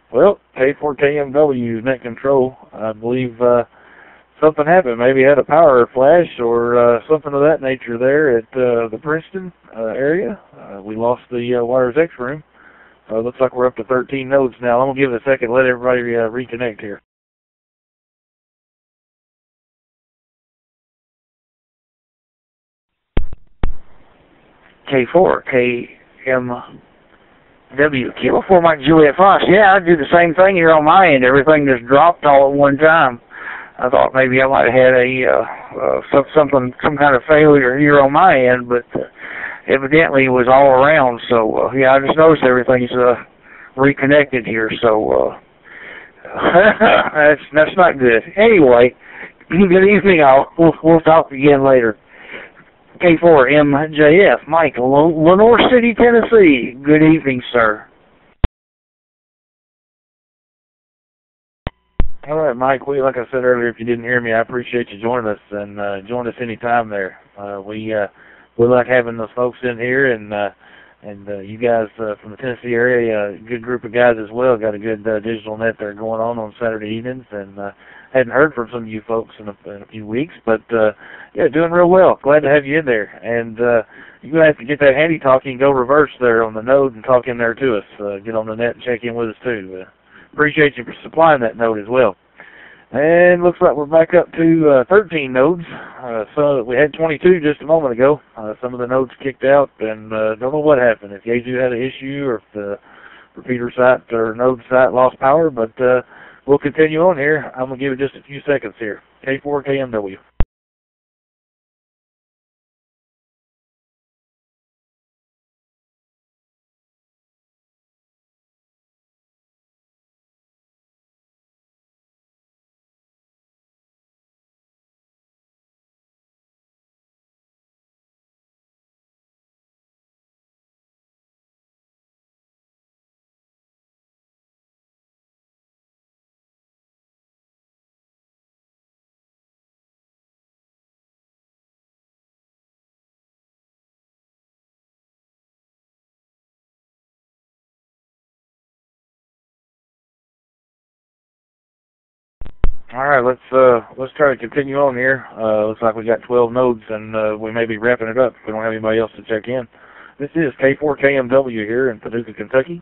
Well, K4KMW, net control. I believe something happened. Maybe had a power flash or something of that nature there at the Princeton area. We lost the Wires X room. Looks like we're up to 13 nodes now. I'm going to give it a second, let everybody reconnect here. K4KMW. Kilo 4, Mike Juliet Fox. Yeah, I do the same thing here on my end. Everything just dropped all at one time. I thought maybe I might have had some kind of failure here on my end, but evidently it was all around. So yeah, I just noticed everything's reconnected here. So that's not good. Anyway, good evening. We'll talk again later. K4MJF, Mike, Lenore City, Tennessee. Good evening, sir. All right, Mike. Like I said earlier, if you didn't hear me, I appreciate you joining us, and join us anytime there. We like having those folks in here, and you guys from the Tennessee area, a good group of guys as well. Got a good digital net there going on Saturday evenings, and hadn't heard from some of you folks in a few weeks, but yeah, doing real well. Glad to have you in there, and you're gonna have to get that handy talkie and go reverse there on the node and talk in there to us. Get on the net and check in with us too. Appreciate you for supplying that node as well. And looks like we're back up to 13 nodes. So we had 22 just a moment ago. Some of the nodes kicked out, and don't know what happened. If Yaesu had an issue or if the repeater site or node site lost power, but we'll continue on here. I'm going to give it just a few seconds here. K4KMW. All right, let's try to continue on here. Looks like we got 12 nodes, and we may be wrapping it up if we don't have anybody else to check in. This is K4KMW here in Paducah, Kentucky,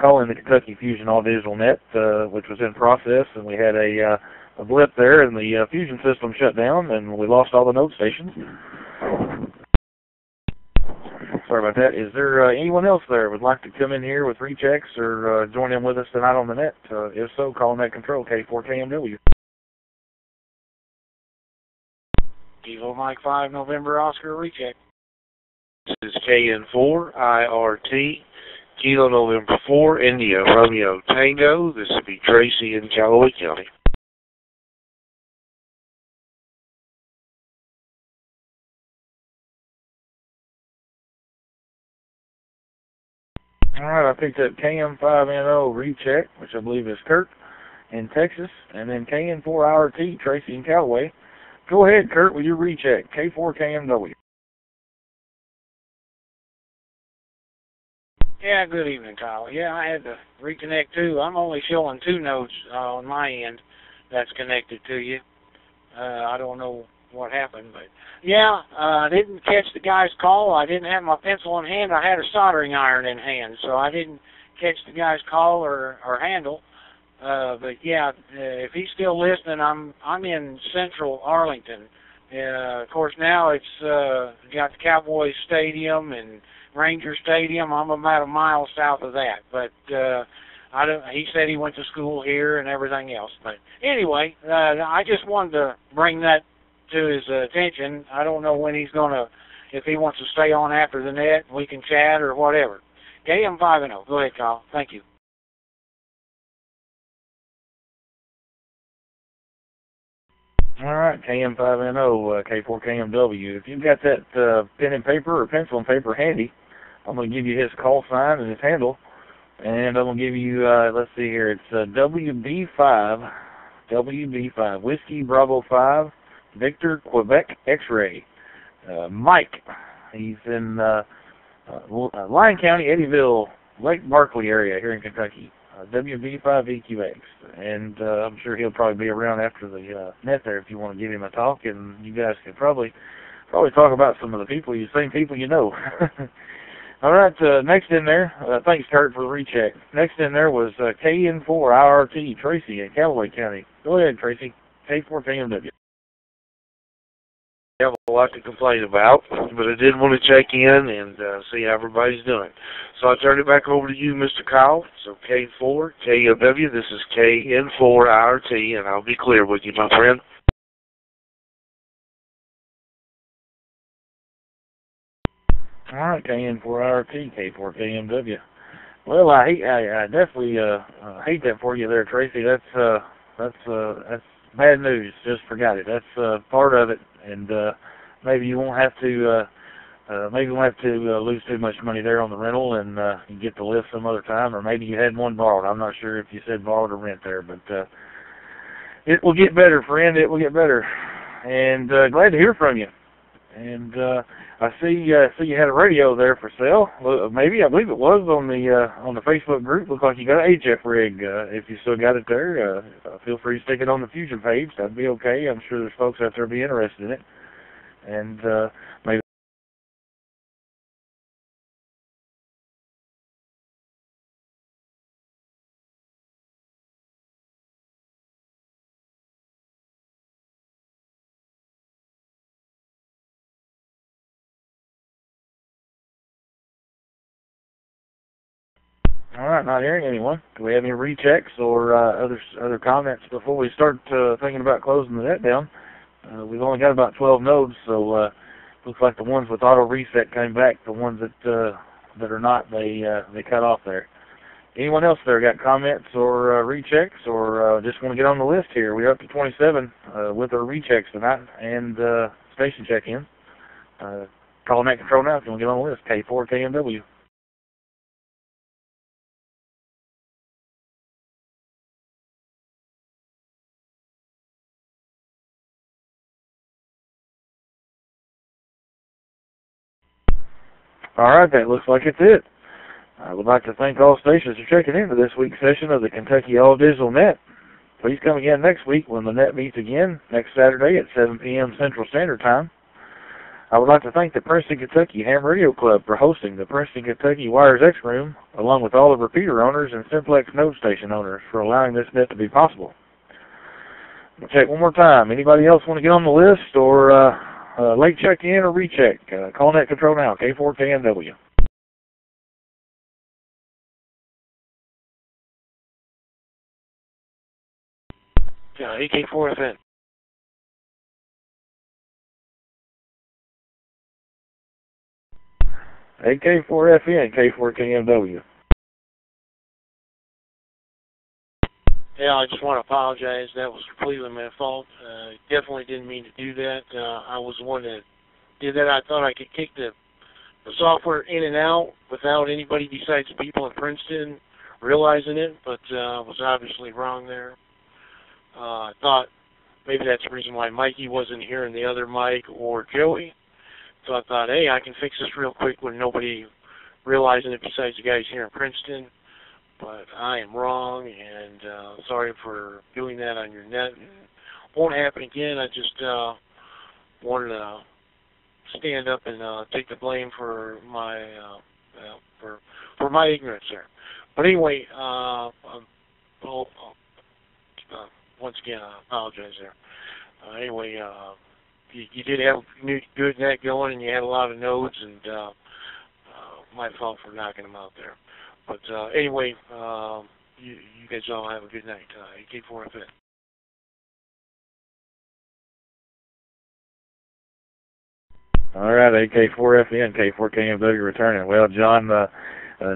calling the Kentucky Fusion All Digital Net, which was in process, and we had a blip there, and the Fusion system shut down, and we lost all the node stations. Sorry about that. Is there anyone else there would like to come in here with rechecks or join in with us tonight on the net? If so, call net control K4KMW. Kilo Mike 5 November Oscar recheck. This is KN4 IRT Kilo November 4 India Romeo Tango. This would be Tracy in Callaway County. All right, I picked up KM5NO recheck, which I believe is Kurt in Texas, and then KN4IRT Tracy in Callaway. Go ahead, Kurt, with your recheck. K4KMW. Yeah, good evening, Kyle. Yeah, I had to reconnect too. I'm only showing 2 nodes on my end that's connected to you. I don't know what happened, but yeah, I didn't catch the guy's call. I didn't have my pencil in hand. I had a soldering iron in hand, so I didn't catch the guy's call or handle. But yeah, if he's still listening, I'm in central Arlington. Of course, now it's got the Cowboys Stadium and Ranger Stadium. I'm about a mile south of that, but I don't. He said he went to school here and everything else. But anyway, I just wanted to bring that to his attention. I don't know when he's gonna, if he wants to stay on after the net, we can chat or whatever. KM5NO. Go ahead, Kyle. Thank you. All right, KM5NO, K4KMW. If you've got that pen and paper or pencil and paper handy, I'm going to give you his call sign and his handle. And I'm going to give you, let's see here, it's WB5, Whiskey Bravo 5, Victor, Quebec, X-Ray. Mike, he's in Lyon County, Eddyville, Lake Barkley area here in Kentucky. WB5EQX. And I'm sure he'll probably be around after the net there if you want to give him a talk, and you guys can probably talk about some of the same people you know. All right, next in there, thanks, Kurt, for the recheck. Next in there was KN4IRT, Tracy in Callaway County. Go ahead, Tracy. K4KMW. I have a lot to complain about, but I did want to check in and see how everybody's doing. So I turn it back over to you, Mr. Kyle. So K4KMW, this is KN4IRT, and I'll be clear with you, my friend. All right, KN4IRT, K4KMW. Well, I definitely hate that for you there, Tracy. That's bad news. Just forgot it. That's part of it, and maybe you won't have to. Maybe you won't have to lose too much money there on the rental, and you get the lift some other time, or maybe you had one borrowed. I'm not sure if you said borrowed or rent there, but It will get better, friend. It will get better. And glad to hear from you. And I see you had a radio there for sale. Maybe, I believe it was on the Facebook group. Looks like you got an HF rig. If you still got it there, feel free to stick it on the Fusion page. That'd be okay. I'm sure there's folks out there be interested in it. And maybe. All right, not hearing anyone. Do we have any rechecks or other comments before we start thinking about closing the net down? We've only got about 12 nodes, so looks like the ones with auto reset came back. The ones that are not, they cut off there. Anyone else there got comments or rechecks or just want to get on the list here? We're up to 27 with our rechecks tonight and station check-in. Call Net Control now if you want to get on the list. K4KMW. All right, that looks like it's it. I would like to thank all stations for checking into this week's session of the Kentucky All Digital Net. Please come again next week when the net meets again, next Saturday at 7 p.m. Central Standard Time. I would like to thank the Princeton, Kentucky Ham Radio Club for hosting the Princeton, Kentucky Wires X Room, along with all the repeater owners and Simplex node station owners for allowing this net to be possible. We'll check one more time. Anybody else want to get on the list or late check-in or recheck? Call Net Control now, K4KMW. Yeah, AK4FN. AK4FN, K4KMW. Yeah, I just want to apologize. That was completely my fault. Definitely didn't mean to do that. I was the one that did that. I thought I could kick the software in and out without anybody besides people in Princeton realizing it, but I was obviously wrong there. I thought maybe that's the reason why Mikey wasn't hearing the other mic or Joey. So I thought, hey, I can fix this real quick with nobody realizing it besides the guys here in Princeton. But I am wrong, and sorry for doing that on your net. It won't happen again. I just wanted to stand up and take the blame for my for my ignorance there. But anyway, once again, I apologize there. Anyway, you did have a good net going, and you had a lot of nodes, and my fault for knocking them out there. But anyway, you guys all have a good night. AK4FN. All right, AK4FN, K4KMW returning. Well, John,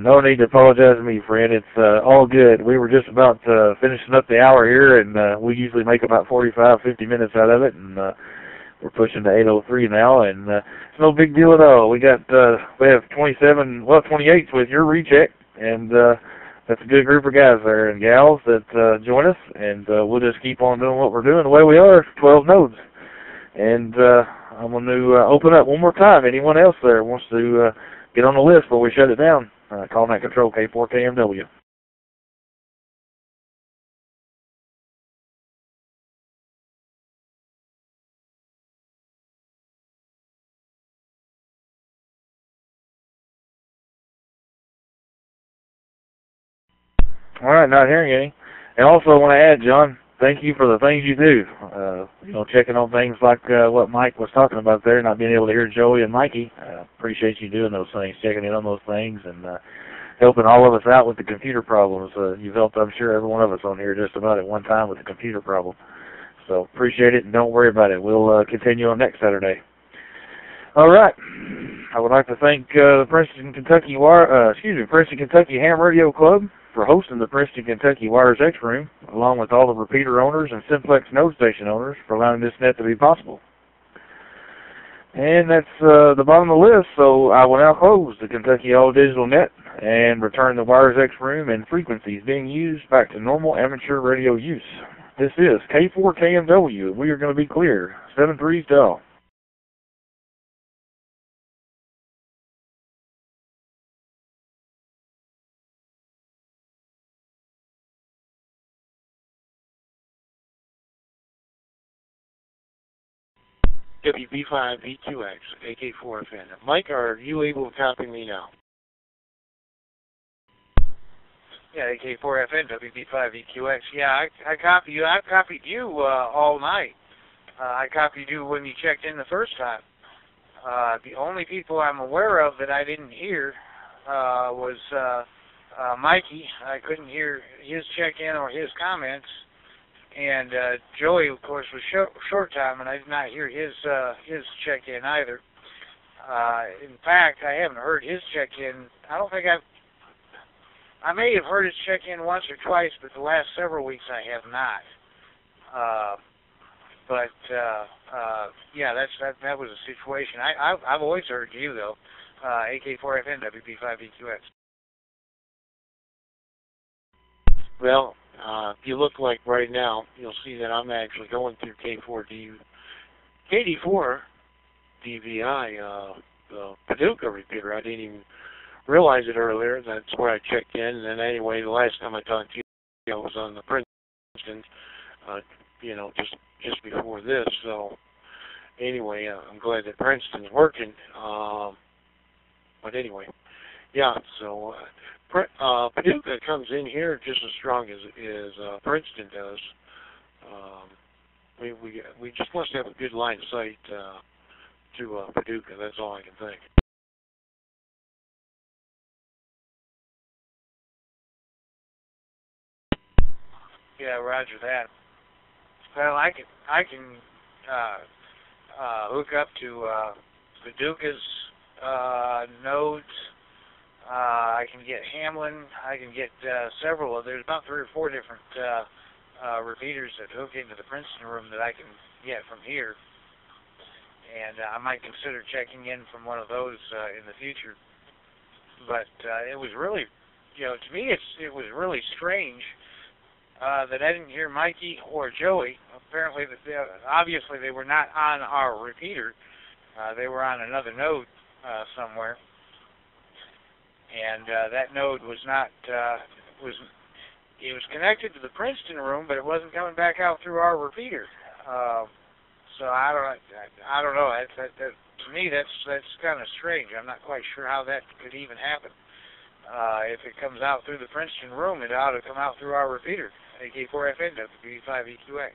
no need to apologize to me, friend. It's all good. We were just about finishing up the hour here, and we usually make about 45, 50 minutes out of it, and we're pushing to 8:03 now, and it's no big deal at all. We have 28 with your recheck, and that's a good group of guys there and gals that join us, and we'll just keep on doing what we're doing the way we are, 12 nodes. And I'm going to open up one more time. Anyone else there wants to get on the list before we shut it down? Call Net Control, K4KMW. All right, not hearing any. And also I want to add, John, thank you for the things you do. Checking on things like what Mike was talking about there, not being able to hear Joey and Mikey. Appreciate you doing those things, checking in on those things, and helping all of us out with the computer problems. You've helped, I'm sure, every one of us on here just about at one time with the computer problem. So appreciate it, and don't worry about it. We'll continue on next Saturday. All right. I would like to thank the Princeton, Kentucky Ham Radio Club for hosting the Princeton, Kentucky Wires X Room, along with all the repeater owners and Simplex node station owners for allowing this net to be possible. And that's the bottom of the list, so I will now close the Kentucky All Digital Net and return the Wires X Room and frequencies being used back to normal amateur radio use. This is K4KMW. We are going to be clear. 7-3 Del. WB5EQX, AK4FN. Mike, are you able to copy me now? Yeah, AK4FN, WB5EQX. Yeah, I copy you. I copied you all night. I copied you when you checked in the first time. The only people I'm aware of that I didn't hear was Mikey. I couldn't hear his check-in or his comments. And Joey, of course, was short time, and I did not hear his check-in either. In fact, I haven't heard his check-in. I don't think I may have heard his check-in once or twice, but the last several weeks I have not. Yeah, that was a situation. I've always heard you though. AK4FN, WB5EQX. Well, if you look like right now, you'll see that I'm actually going through KD4 DVI, the Paducah repeater. I didn't even realize it earlier. That's where I checked in. And then anyway, the last time I talked to you, I was on the Princeton, just before this. So anyway, I'm glad that Princeton's working. But anyway, yeah. So Paducah comes in here just as strong as Princeton does. We just must have a good line of sight to Paducah. That's all I can think. Yeah, roger that. Well, I can hook up to Paducah's nodes. I can get Hamlin. I can get several of. There's about 3 or 4 different repeaters that hook into the Princeton room that I can get from here, and I might consider checking in from one of those in the future. But it was really, to me, it was really strange that I didn't hear Mikey or Joey. Apparently, obviously they were not on our repeater. They were on another node somewhere. And that node was not, it was connected to the Princeton room, but it wasn't coming back out through our repeater. So I don't know. To me, that's kind of strange. I'm not quite sure how that could even happen. If it comes out through the Princeton room, it ought to come out through our repeater, AK4FN, WB5EQX.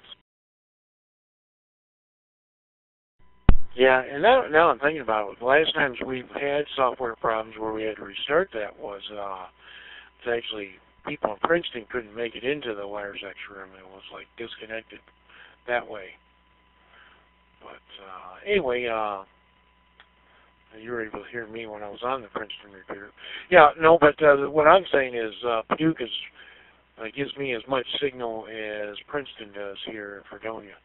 Yeah, and now I'm thinking about it. The last times we've had software problems where we had to restart that was it's actually people in Princeton couldn't make it into the WireX room. It was like disconnected that way. But anyway, you were able to hear me when I was on the Princeton repeater. Yeah, no, but what I'm saying is Paducah gives me as much signal as Princeton does here in Fredonia.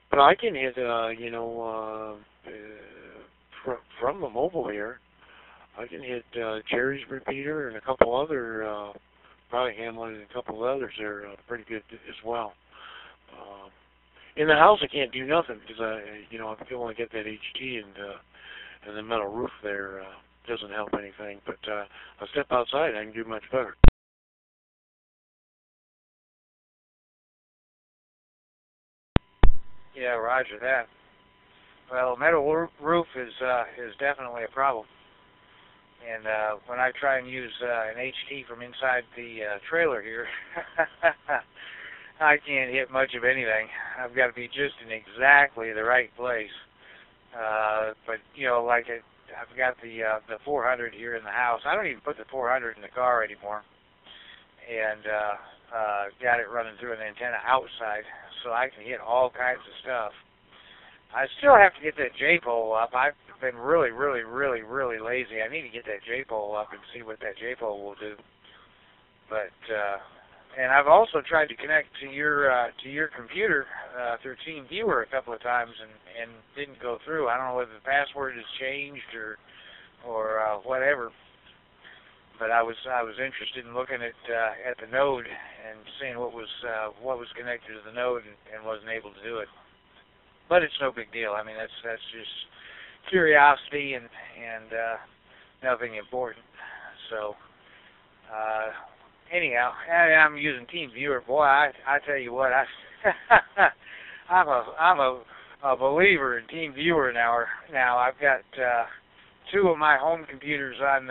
But I can hit, from the mobile here, I can hit Jerry's repeater and a couple other, probably Hamlin and a couple of others there pretty good as well. In the house, I can't do nothing because I feel I get that HT and the metal roof there doesn't help anything. But I step outside, I can do much better. Yeah, roger that. Well, metal roof is definitely a problem. And when I try and use an HT from inside the trailer here, I can't hit much of anything. I've got to be just in exactly the right place. But like I've got the 400 here in the house. I don't even put the 400 in the car anymore. And got it running through an antenna outside, so I can hit all kinds of stuff. I still have to get that J-pole up. I've been really, really, really, really lazy. I need to get that J-pole up and see what that J-pole will do. But and I've also tried to connect to your computer through TeamViewer a couple of times and didn't go through. I don't know whether the password has changed or whatever. but I was interested in looking at the node and seeing what was connected to the node, and wasn't able to do it. But it's no big deal. I mean, that's just curiosity and nothing important. So anyhow, I'm using TeamViewer. Boy, I tell you what, I'm a believer in TeamViewer now. I've got two of my home computers on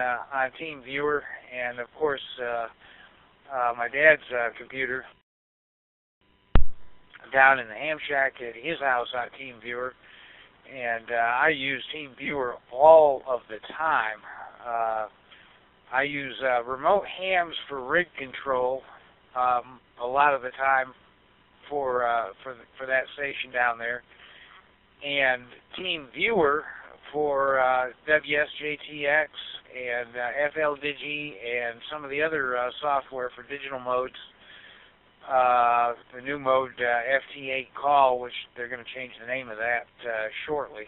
TeamViewer, and of course my dad's computer down in the ham shack at his house on TeamViewer, and I use TeamViewer all of the time. I use remote hams for rig control a lot of the time for that station down there, and TeamViewer for WSJTX and FLDigi and some of the other software for digital modes. The new mode FT8 call, which they're going to change the name of that shortly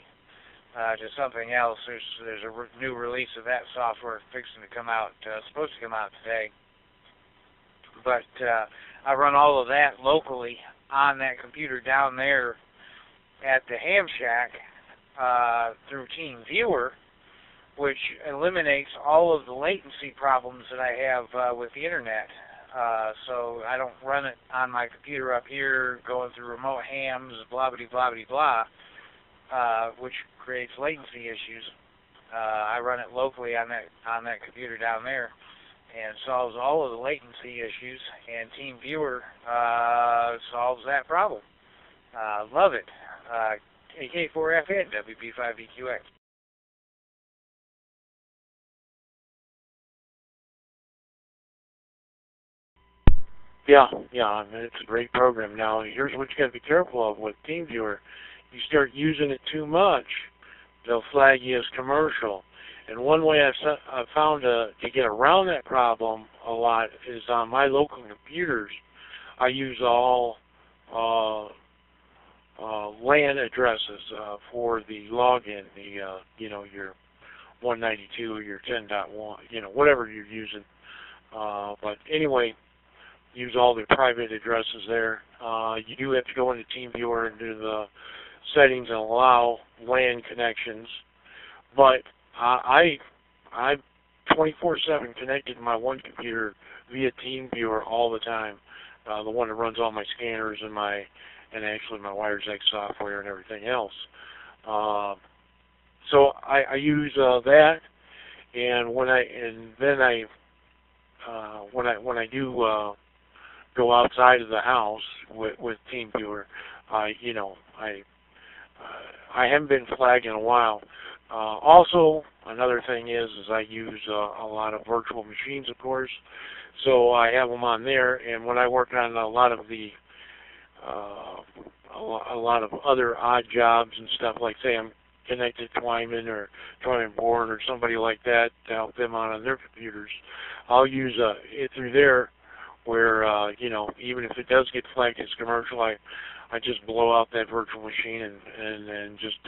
to something else. There's a new release of that software fixing to come out, supposed to come out today. But I run all of that locally on that computer down there at the ham shack through TeamViewer, which eliminates all of the latency problems that I have with the internet. So I don't run it on my computer up here going through remote hams, blah blah blah blah blah, which creates latency issues. I run it locally on that computer down there, and solves all of the latency issues. And TeamViewer solves that problem. Love it. AK4FN WP5EQX. Yeah, I mean, it's a great program. Now, here's what you got to be careful of with TeamViewer. You start using it too much, they'll flag you as commercial. And one way I've found to get around that problem a lot is on my local computers. I use all LAN addresses for the login, your 192 or your 10.1, whatever you're using. But anyway, use all the private addresses there. You do have to go into TeamViewer and do the settings and allow LAN connections. But I'm 24/7 connected to my one computer via TeamViewer all the time. The one that runs all my scanners and actually my WiresX software and everything else. So I use that, and when I do go outside of the house with TeamViewer, I haven't been flagged in a while. Also, another thing is I use a lot of virtual machines, of course. So I have them on there, and when I work on a lot of other odd jobs and stuff, like say I'm connected to Twyman or Twyman Board or somebody like that to help them out on their computers, I'll use it through there, where even if it does get flagged as commercial, I just blow out that virtual machine and just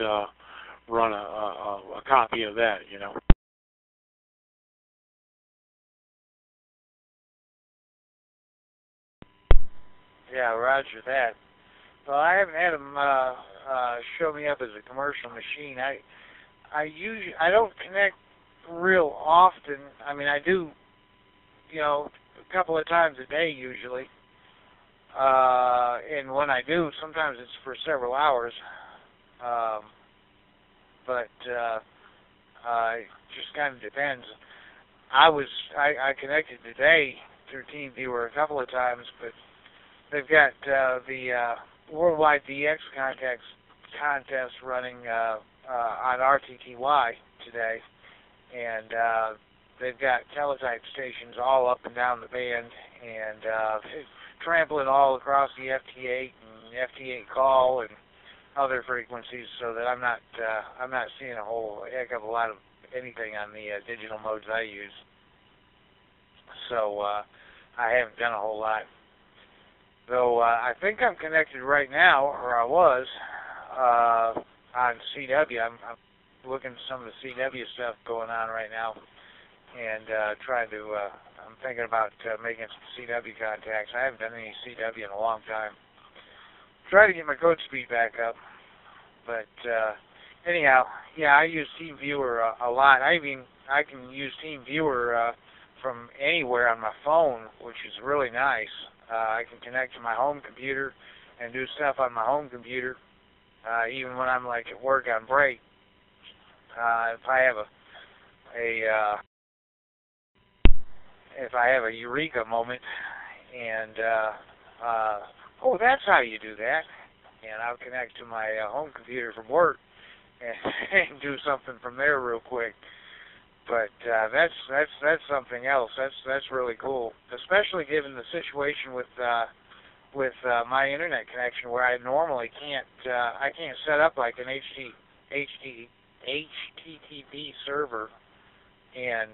run a copy of that, Yeah, roger that. Well, I haven't had them show me up as a commercial machine. I don't connect real often. I mean, I do, a couple of times a day usually. And when I do, sometimes it's for several hours. But it just kind of depends. I connected today through TeamViewer a couple of times, but they've got the Worldwide DX contest running on RTTY today, and they've got teletype stations all up and down the band, and trampling all across the FT8 and FT8 call and other frequencies, so that I'm not seeing a whole heck of a lot of anything on the digital modes I use. So I haven't done a whole lot. Though I think I'm connected right now, or I was, on CW. I'm looking at some of the CW stuff going on right now. and trying to. I'm thinking about making some CW contacts. I haven't done any CW in a long time. Try to get my code speed back up, but anyhow, yeah, I use TeamViewer a lot. I can use TeamViewer from anywhere on my phone, which is really nice. I can connect to my home computer and do stuff on my home computer, even when I'm like at work on break. If I have a eureka moment, and oh, that's how you do that, and I'll connect to my home computer from work and do something from there real quick. But that's something else. That's really cool, especially given the situation with my internet connection, where I normally can't set up like an HTTP server and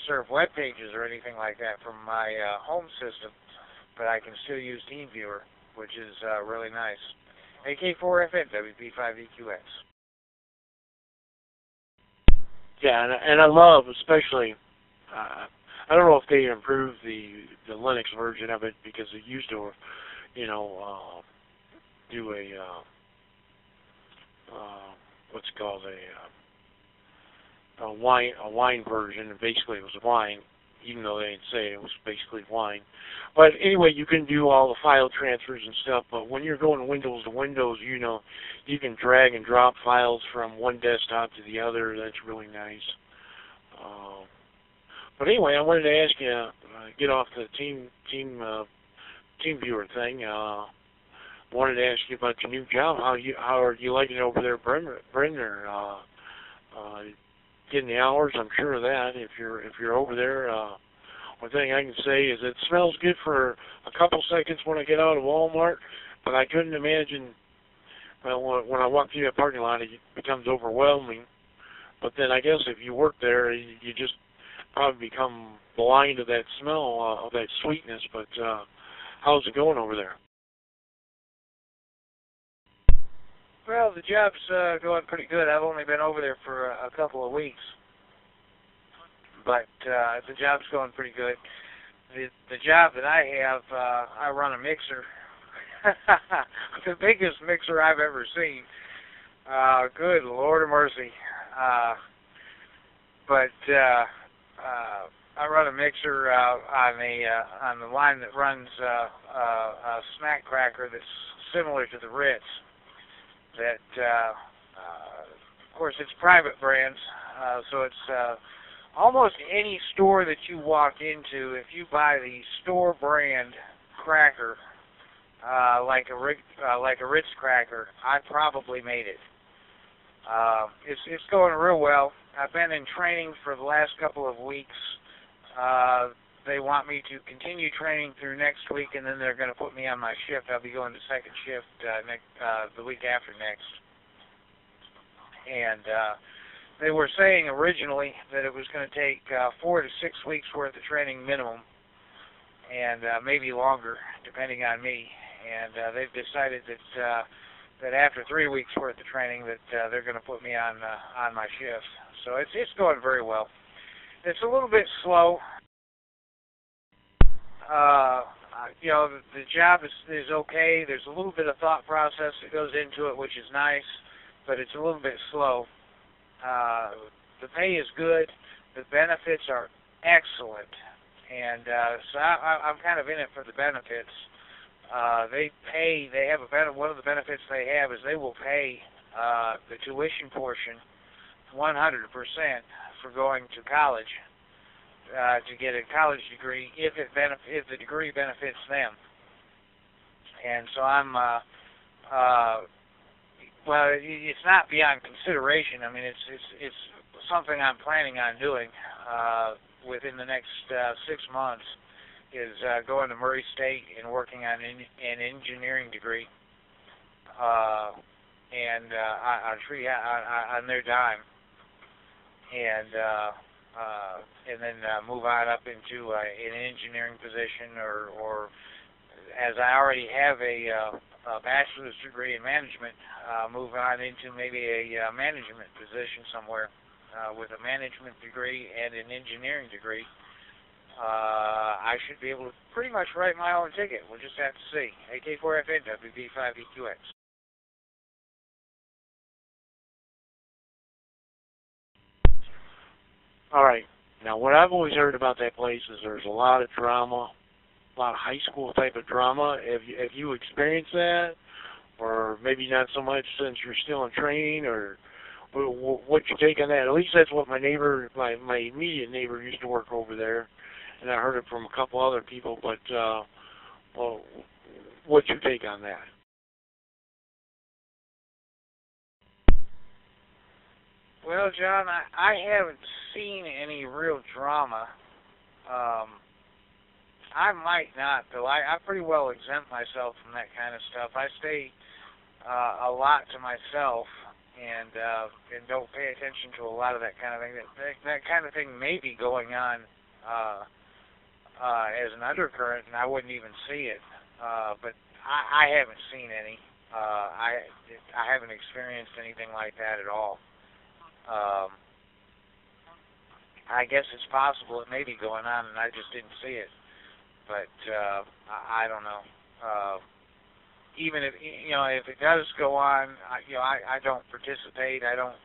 serve web pages or anything like that from my home system, but I can still use TeamViewer, which is really nice. AK4FN WP5EQX. Yeah, and I love especially. I don't know if they improved the Linux version of it, because it used to, do a what's it called, a wine version, and basically it was wine, even though they didn't say it was basically wine. But anyway, you can do all the file transfers and stuff, but when you're going Windows to Windows, you can drag and drop files from one desktop to the other. That's really nice. But anyway, I wanted to ask you, get off the TeamViewer thing. Wanted to ask you about your new job. How are you liking it over there, Brenner? Getting the hours, I'm sure of that. If you're over there, one thing I can say is it smells good for a couple seconds when I get out of Walmart, but I couldn't imagine. Well, when I walk through that parking lot, it becomes overwhelming. But then I guess if you work there, you just probably become blind to that smell, of that sweetness. But how's it going over there? Well, the job's going pretty good. I've only been over there for a couple of weeks, but the job's going pretty good. The job that I have, I run a mixer, the biggest mixer I've ever seen. Good Lord of mercy. But I run a mixer on the line that runs a snack cracker that's similar to the Ritz. That, of course, it's private brands, so it's almost any store that you walk into. If you buy the store brand cracker, like a Ritz cracker, I probably made it. It's going real well. I've been in training for the last couple of weeks. They want me to continue training through next week, and then they're going to put me on my shift. I'll be going to second shift the week after next. And they were saying originally that it was going to take 4 to 6 weeks worth of training minimum, and maybe longer, depending on me. And they've decided that after 3 weeks worth of training, that they're going to put me on my shift. So it's going very well. It's a little bit slow. The job is okay. There's a little bit of thought process that goes into it, which is nice, but it's a little bit slow. The pay is good. The benefits are excellent, and so I'm kind of in it for the benefits. They have one of the benefits they have is they will pay the tuition portion 100% for going to college. To get a college degree, if the degree benefits them. And so I'm, well, it's not beyond consideration. I mean, it's something I'm planning on doing within the next 6 months. Is going to Murray State and working on an engineering degree, and on their dime, and then move on up into an engineering position, or as I already have a bachelor's degree in management, move on into maybe a management position somewhere. with a management degree and an engineering degree, I should be able to pretty much write my own ticket. We'll just have to see. AK4FN, WB5EQX. All right. Now, what I've always heard about that place is there's a lot of drama, a lot of high school type of drama. Have you experienced that? Or maybe not so much since you're still in training, or what's your take on that? At least that's what my neighbor, my immediate neighbor used to work over there, and I heard it from a couple other people, but well, what's your take on that? Well, John, I haven't seen any real drama. I might not, though. I pretty well exempt myself from that kind of stuff. I stay a lot to myself and don't pay attention to a lot of that kind of thing. That kind of thing may be going on as an undercurrent, and I wouldn't even see it. But I haven't seen any. I haven't experienced anything like that at all. I guess it's possible it may be going on, and I just didn't see it. But I don't know. Even if if it does go on, I don't participate. I don't,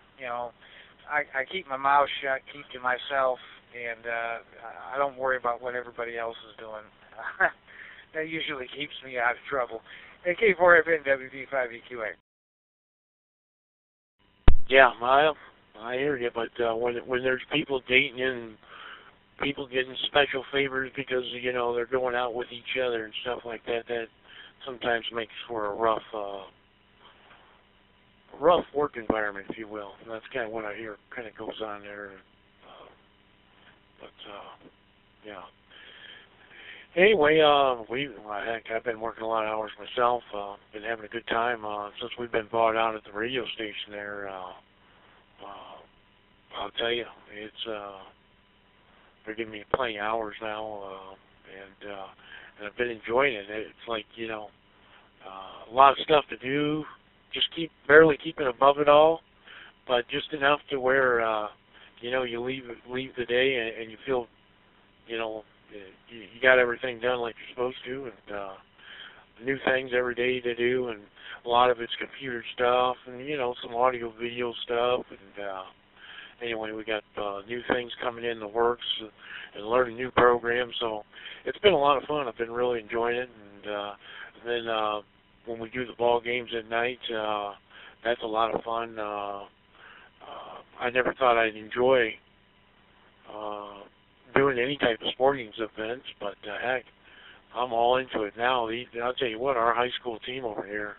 I keep my mouth shut, keep to myself, and I don't worry about what everybody else is doing. That usually keeps me out of trouble. AK4FN, WB5EQX. Yeah, I hear you, but when there's people dating and people getting special favors because they're going out with each other and stuff like that, that sometimes makes for a rough work environment, if you will. And that's kind of what I hear kind of goes on there. Yeah. Anyway, heck, I've been working a lot of hours myself. Been having a good time since we've been bought out at the radio station there. I'll tell you, it's they're giving me plenty of hours now, and I've been enjoying it. It's like a lot of stuff to do, just barely keeping above it all, but just enough to where you leave the day and you feel you got everything done like you're supposed to, and new things every day to do, and a lot of it's computer stuff and some audio video stuff, and anyway, we got new things coming in the works and learning new programs, so it's been a lot of fun. I've been really enjoying it, and then when we do the ball games at night, that's a lot of fun. I never thought I'd enjoy doing any type of sporting events, but heck, I'm all into it now. I'll tell you what, our high school team over here,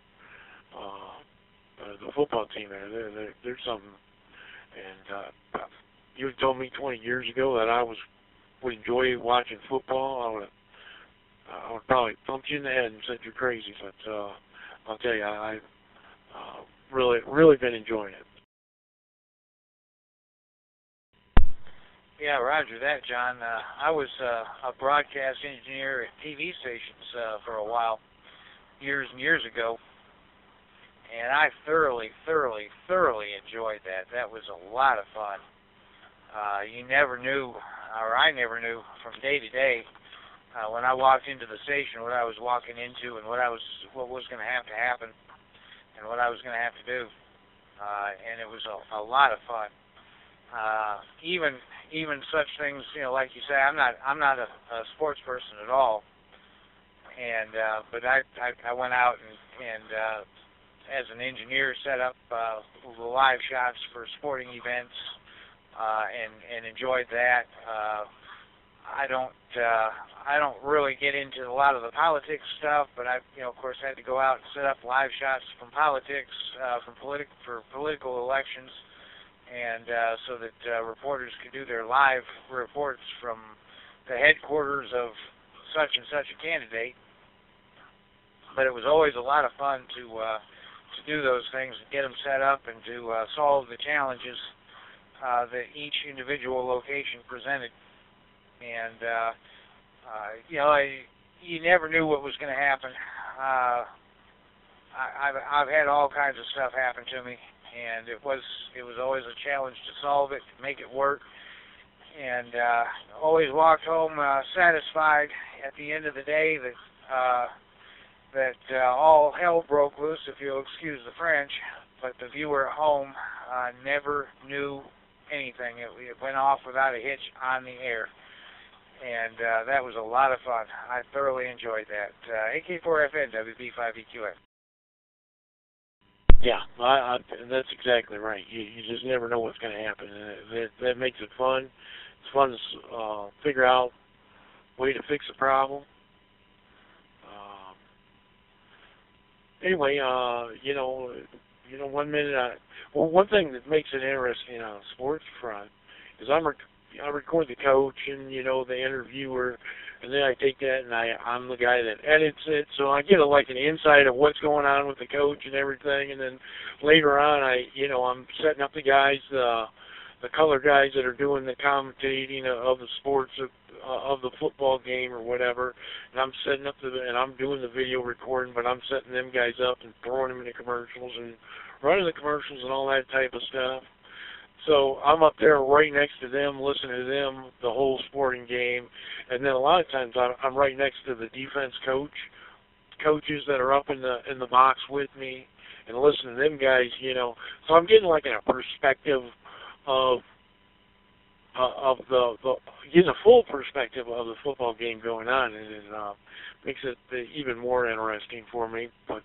the football team there, they're something. And you had told me 20 years ago that I would enjoy watching football, I would probably thump you in the head and said you're crazy. But I'll tell you, I've really been enjoying it. Yeah, roger that, John. I was a broadcast engineer at TV stations for a while, years and years ago, and I thoroughly enjoyed that. That was a lot of fun. You never knew, or I never knew, from day to day when I walked into the station what I was walking into and what was going to have to happen and what I was going to have to do, and it was a lot of fun. Even such things, like you say, I'm not a sports person at all, and but I went out and as an engineer set up live shots for sporting events and enjoyed that. I don't really get into a lot of the politics stuff, but I of course had to go out and set up live shots from politics for political elections. And so that reporters could do their live reports from the headquarters of such and such a candidate. But it was always a lot of fun to do those things, and get them set up, and to solve the challenges that each individual location presented. And you never knew what was going to happen. I've had all kinds of stuff happen to me. and it was always a challenge to solve it, to make it work, and always walked home satisfied at the end of the day that all hell broke loose, if you'll excuse the French, but the viewer at home never knew anything. It went off without a hitch on the air. And that was a lot of fun. I thoroughly enjoyed that. AK4FN, WB5EQX. Yeah, that's exactly right. You just never know what's going to happen. And that makes it fun. It's fun to figure out a way to fix a problem. Anyway, you know, 1 minute. One thing that makes it interesting on the sports front is I record the coach and, you know, the interviewer, and then I take that and I'm the guy that edits it, so I get like an insight of what's going on with the coach and everything, and then later on I'm setting up the guys, the color guys that are doing the commentating of the sports of the football game or whatever, and I'm setting up and I'm doing the video recording, but I'm setting them guys up and throwing them into commercials and running the commercials and all that type of stuff. So I'm up there right next to them, listening to them the whole sporting game, and then a lot of times I'm right next to the defense coaches that are up in the box with me, and listening to them guys, you know. So I'm getting like a perspective of getting a full perspective of the football game going on, and it makes it even more interesting for me. But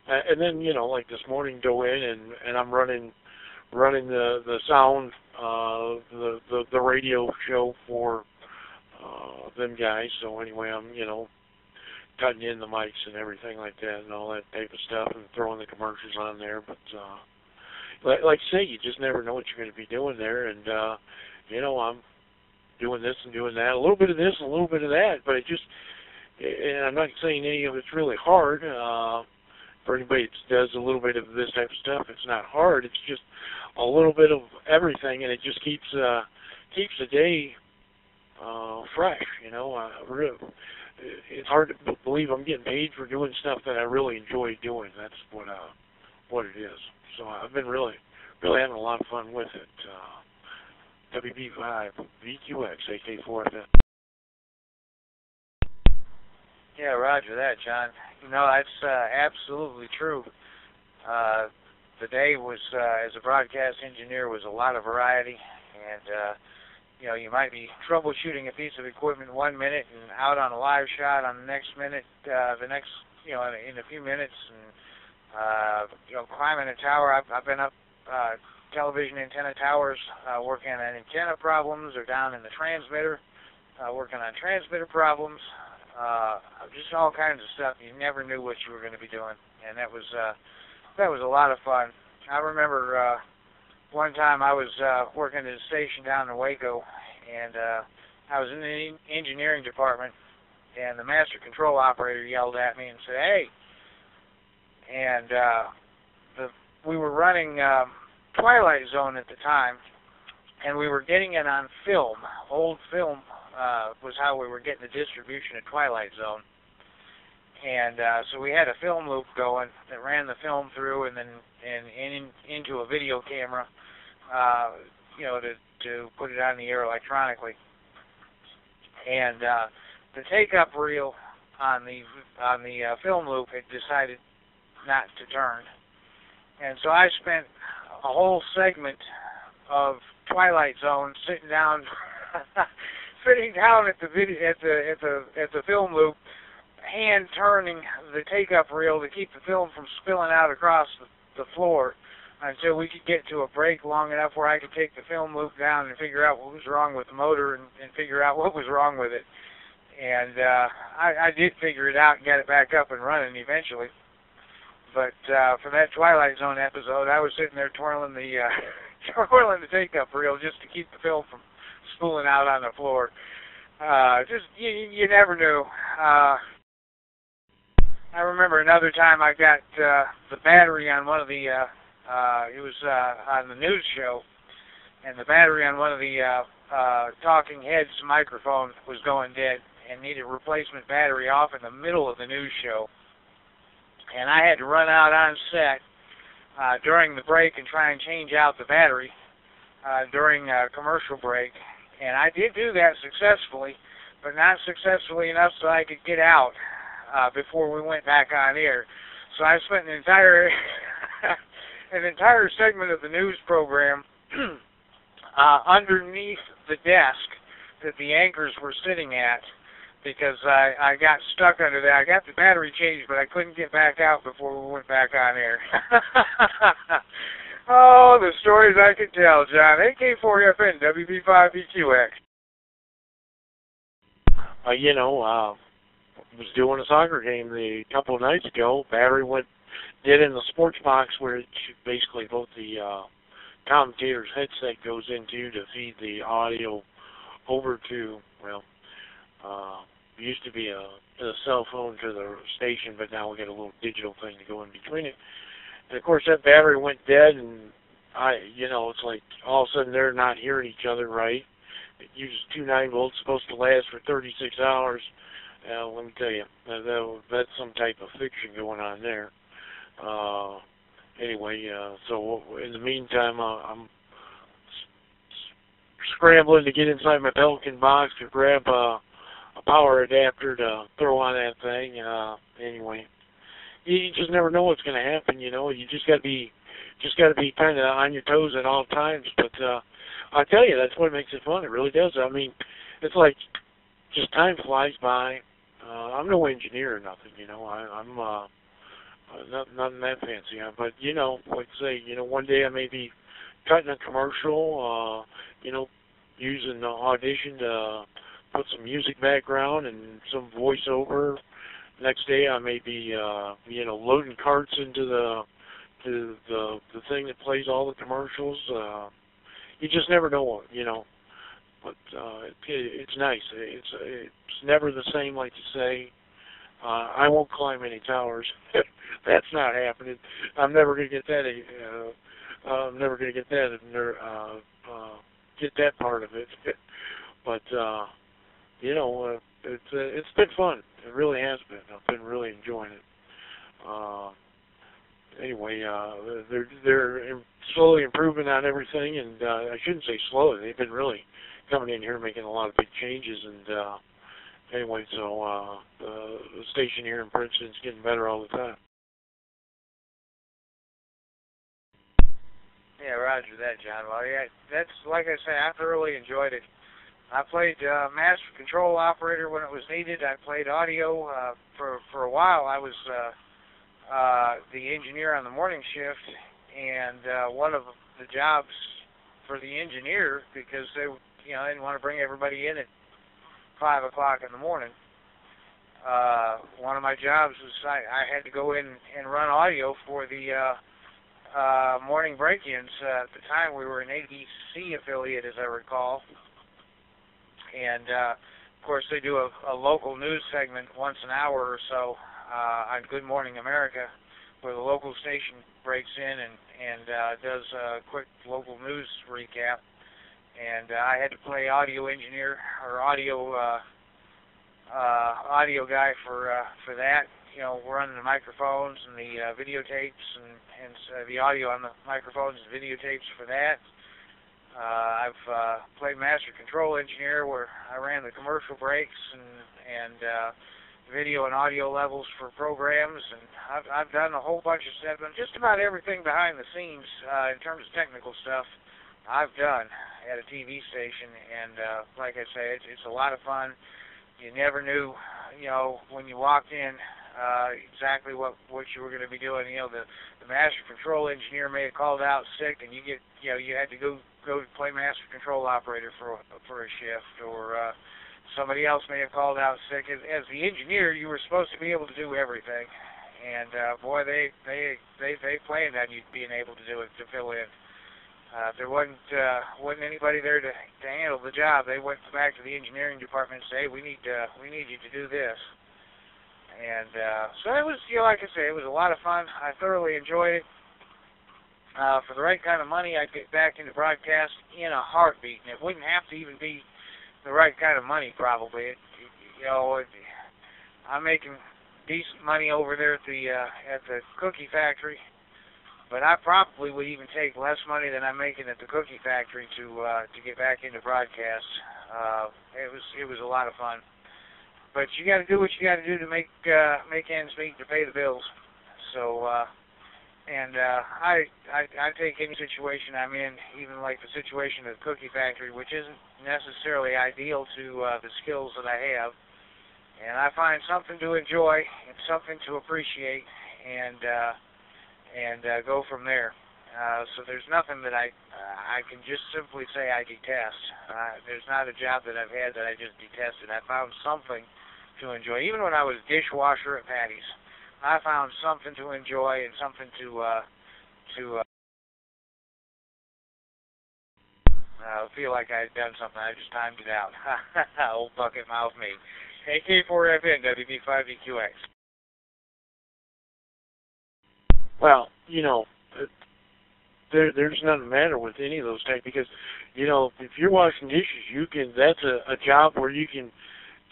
and then, you know, like this morning, go in and I'm running the sound, the radio show for them guys. So anyway, I'm, you know, cutting in the mics and everything like that and all that type of stuff and throwing the commercials on there. But like I say, you just never know what you're going to be doing there. And you know, I'm doing this and doing that, a little bit of this and a little bit of that. But it just, and I'm not saying any of it's really hard. For anybody that does a little bit of this type of stuff, it's not hard. It's just a little bit of everything, and it just keeps the day fresh. You know, it's hard to believe I'm getting paid for doing stuff that I really enjoy doing. That's what it is. So I've been really having a lot of fun with it. WB5 VQX AK4FN. Yeah, roger that, John. You know, that's absolutely true. The day was, as a broadcast engineer, was a lot of variety, and you know, you might be troubleshooting a piece of equipment 1 minute and out on a live shot on the next minute, you know, in a few minutes, and you know, climbing a tower. I've been up television antenna towers working on antenna problems, or down in the transmitter working on transmitter problems. Just all kinds of stuff. You never knew what you were going to be doing, and that was a lot of fun. I remember one time I was working at a station down in Waco, and I was in the engineering department, and the master control operator yelled at me and said, "Hey!" And we were running Twilight Zone at the time, and we were getting it on film, old film. Was how we were getting the distribution of Twilight Zone. And so we had a film loop going that ran the film through and then into a video camera, you know, to put it on the air electronically. And the take-up reel on the film loop had decided not to turn. And so I spent a whole segment of Twilight Zone sitting down at the video at the film loop, hand turning the take-up reel to keep the film from spilling out across the floor until we could get to a break long enough where I could take the film loop down and figure out what was wrong with the motor and figure out what was wrong with it. And I did figure it out and get it back up and running eventually. But for that Twilight Zone episode, I was sitting there twirling the take-up reel just to keep the film from spooling out on the floor. Just you never knew. I remember another time I got the battery on one of the it was on the news show, and the battery on one of the talking heads microphone was going dead and needed replacement battery off in the middle of the news show. And I had to run out on set during the break and try and change out the battery during a commercial break. And I did do that successfully, but not successfully enough so I could get out before we went back on air. So I spent an entire segment of the news program underneath the desk that the anchors were sitting at, because I got stuck under there. I got the battery changed, but I couldn't get back out before we went back on air. Oh, the stories I could tell, John. AK4FN, WB5BQX. Was doing a soccer game a couple of nights ago. Battery did in the sports box where it basically both the commentator's headset goes into to feed the audio over to, used to be a cell phone to the station, but now we got a little digital thing to go in between it. And of course that battery went dead, and it's like all of a sudden they're not hearing each other right. It uses 2 9-volts, supposed to last for 36 hours. Let me tell you, that's some type of fiction going on there. So in the meantime, I'm scrambling to get inside my Pelican box to grab a power adapter to throw on that thing. Anyway, you just never know what's going to happen. You just got to be kind of on your toes at all times. But I tell you, that's what makes it fun. It really does. I mean, it's like just time flies by. I'm no engineer or nothing. I'm nothing that fancy. But like I say, one day I may be cutting a commercial. Using Audition to put some music background and some voiceover. Next day I may be loading carts into the thing that plays all the commercials. You just never know, But it's nice. It's never the same, like you say. I won't climb any towers. That's not happening. I'm never going to get that. I'm never going to get that. Get that part of it. But it's been fun. It really has been. I've been really enjoying it. They're slowly improving on everything, and I shouldn't say slowly. They've been really coming in here making a lot of big changes, and the station here in Princeton's getting better all the time. Yeah, roger that, John. Well, yeah, that's, like I say, I thoroughly enjoyed it. I played master control operator when it was needed. I played audio for a while. I was the engineer on the morning shift, and one of the jobs for the engineer, because they didn't want to bring everybody in at 5 o'clock in the morning. One of my jobs was I had to go in and run audio for the morning break-ins. At the time, we were an ABC affiliate, as I recall. And, of course, they do a local news segment once an hour or so on Good Morning America, where the local station breaks in and does a quick local news recap. And I had to play audio engineer or audio guy for that. Running the microphones and the videotapes and the audio on the microphones and videotapes for that. I've played master control engineer, where I ran the commercial breaks and video and audio levels for programs, and I've done a whole bunch of stuff. Just about everything behind the scenes in terms of technical stuff I've done at a TV station, and like I say, it's a lot of fun. You never knew, when you walked in, exactly what you were going to be doing. The master control engineer may have called out sick, and you had to go play master control operator for a shift, or somebody else may have called out sick. As the engineer, you were supposed to be able to do everything, and boy, they planned on you being able to do it, to fill in. If there wasn't anybody there to handle the job, they went back to the engineering department and said, "Hey, we need you to do this." And so it was, like I say, it was a lot of fun. I thoroughly enjoyed it. For the right kind of money, I'd get back into broadcast in a heartbeat, and it wouldn't have to even be the right kind of money, probably. I'm making decent money over there at the cookie factory, But I probably would even take less money than I'm making at the cookie factory to get back into broadcast. It was a lot of fun. But you got to do what you got to do to make ends meet, to pay the bills. So I take any situation I'm in, even like the situation at the cookie factory, which isn't necessarily ideal to the skills that I have, and I find something to enjoy and something to appreciate, and go from there. So there's nothing that I can just simply say I detest. There's not a job that I've had that I just detested. I found something to enjoy. Even when I was dishwasher at Patty's, I found something to enjoy and something to feel like I had done something. I just timed it out. Old bucket mouth me. AK4FN WB5DQX. Well, you know, there's nothing matter with any of those types, because, you know, if you're washing dishes, that's a job where you can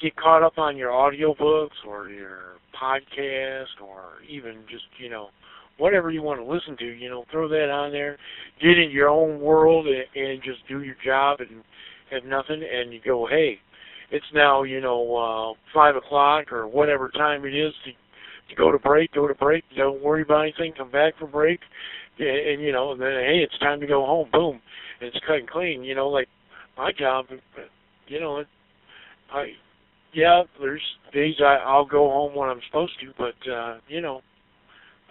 get caught up on your audiobooks or your podcast, or even just, you know, whatever you want to listen to, you know, throw that on there, get in your own world and just do your job and have nothing, and you go, hey, it's now, you know, 5 o'clock or whatever time it is to go to break, don't worry about anything, come back from break, and you know, and then, hey, it's time to go home, boom, and it's cut and clean, you know, like my job, you know, there's days I'll go home when I'm supposed to, but, you know,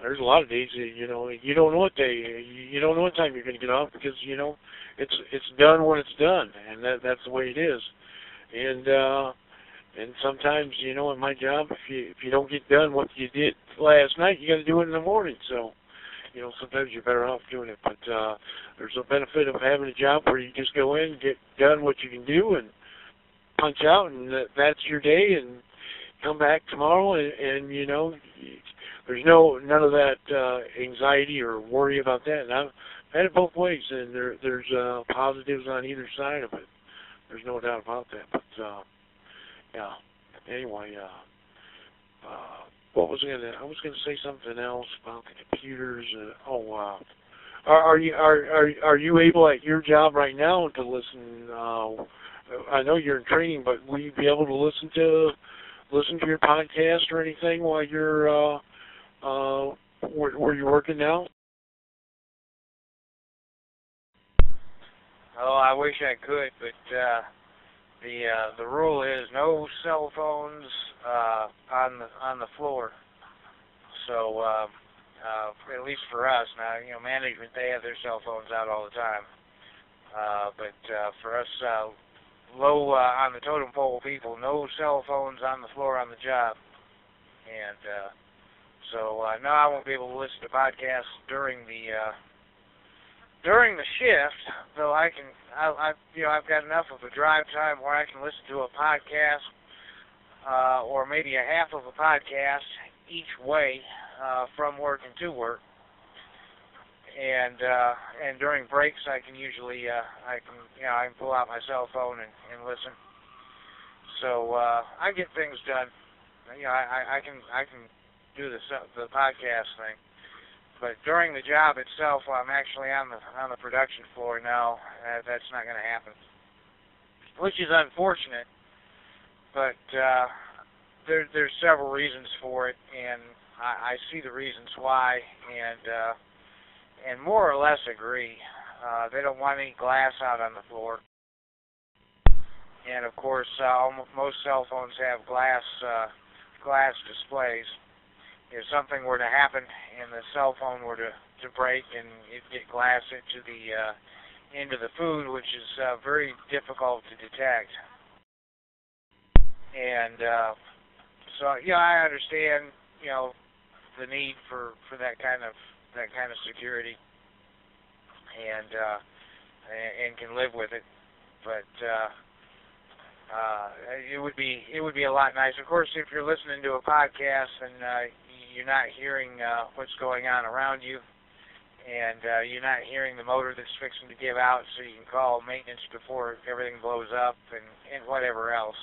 there's a lot of days that, you know, you don't know what time you're going to get off, because, you know, it's done when it's done, and that's the way it is. And sometimes, you know, in my job, if you don't get done what you did last night, you got to do it in the morning. So, you know, sometimes you're better off doing it. But there's a benefit of having a job where you just go in, get done what you can do, and punch out, and that's your day, and come back tomorrow, and you know, there's none of that anxiety or worry about that. And I've had it both ways, and there's positives on either side of it. There's no doubt about that. But yeah. Anyway, I was gonna say something else about the computers. Are you able at your job right now to listen? I know you're in training, but will you be able to listen to your podcast or anything while you're where you're working now? Oh, I wish I could, but the rule is no cell phones on the floor. So at least for us now, you know, management, they have their cell phones out all the time. But for us low on the totem pole people, no cell phones on the floor on the job. And so no, I won't be able to listen to podcasts during the shift, though I've got enough of a drive time where I can listen to a podcast or maybe a half of a podcast each way from work and to work. And during breaks, I can usually I can pull out my cell phone and listen. So I get things done. You know, I can do the podcast thing. But during the job itself, while I'm actually on the production floor now, that's not going to happen, which is unfortunate. But there's several reasons for it, and I see the reasons why, and more or less agree. They don't want any glass out on the floor, and of course, most cell phones have glass displays. If something were to happen and the cell phone were to break and it get glass into the food, which is very difficult to detect. And so yeah, I understand, you know, the need for that kind of security, and can live with it. But it would be a lot nicer. Of course, if you're listening to a podcast and you're not hearing what's going on around you, and you're not hearing the motor that's fixing to give out, so you can call maintenance before everything blows up, and whatever else.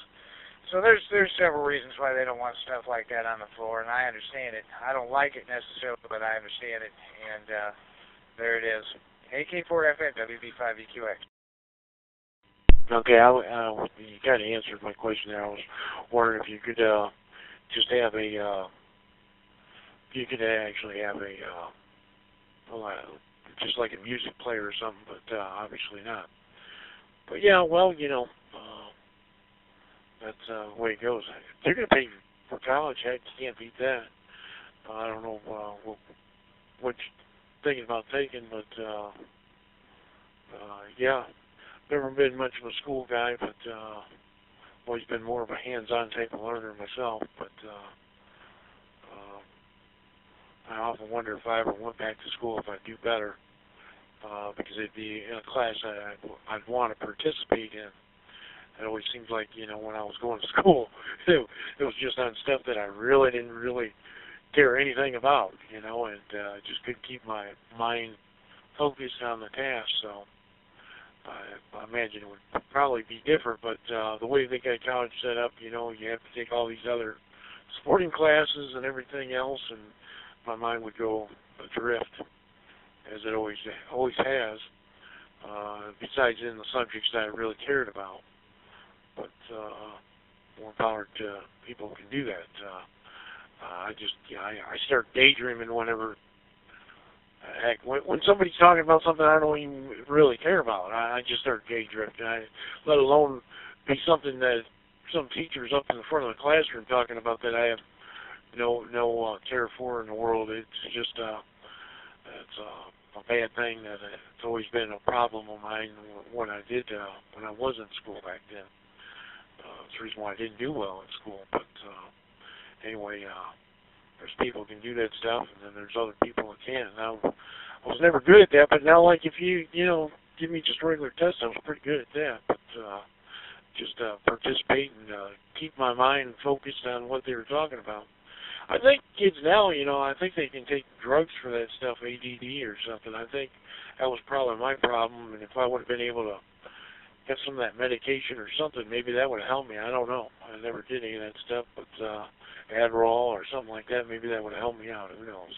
So there's several reasons why they don't want stuff like that on the floor, and I understand it. I don't like it necessarily, but I understand it. There it is. AK4FN, WB5EQX. Okay, you kind of answered my question there. I was wondering if you could just have a, you could actually have a, just like a music player or something, but obviously not. But yeah, well, you know, that's the way it goes. They're going to pay for college. Heck, you can't beat that. I don't know what you're thinking about taking, but yeah, never been much of a school guy, but always been more of a hands-on type of learner myself. But I often wonder if I ever went back to school if I'd do better, because it'd be in a class I'd want to participate in. It always seems like, you know, when I was going to school, it was just on stuff that I didn't really care anything about, you know, and just couldn't keep my mind focused on the task. So I imagine it would probably be different, but the way they got college set up, you know, you have to take all these other sporting classes and everything else, and my mind would go adrift, as it always has, besides in the subjects that I really cared about. But more power to people who can do that. I start daydreaming whenever, heck, when somebody's talking about something I don't even really care about, I just start day drifting. Let alone be something that some teacher's up in the front of the classroom talking about that I have no care for in the world. It's just it's a bad thing that it's always been a problem of mine when I was in school back then. That's the reason why I didn't do well in school. But anyway, there's people who can do that stuff, and then there's other people who can't. Now, I was never good at that, but now, like, if you give me just a regular test, I was pretty good at that. But just participate and keep my mind focused on what they were talking about. I think kids now, I think they can take drugs for that stuff, ADD or something. I think that was probably my problem, and if I would have been able to get some of that medication or something, maybe that would have helped me. I don't know. I never did any of that stuff, but Adderall or something like that, maybe that would have helped me out. Who knows?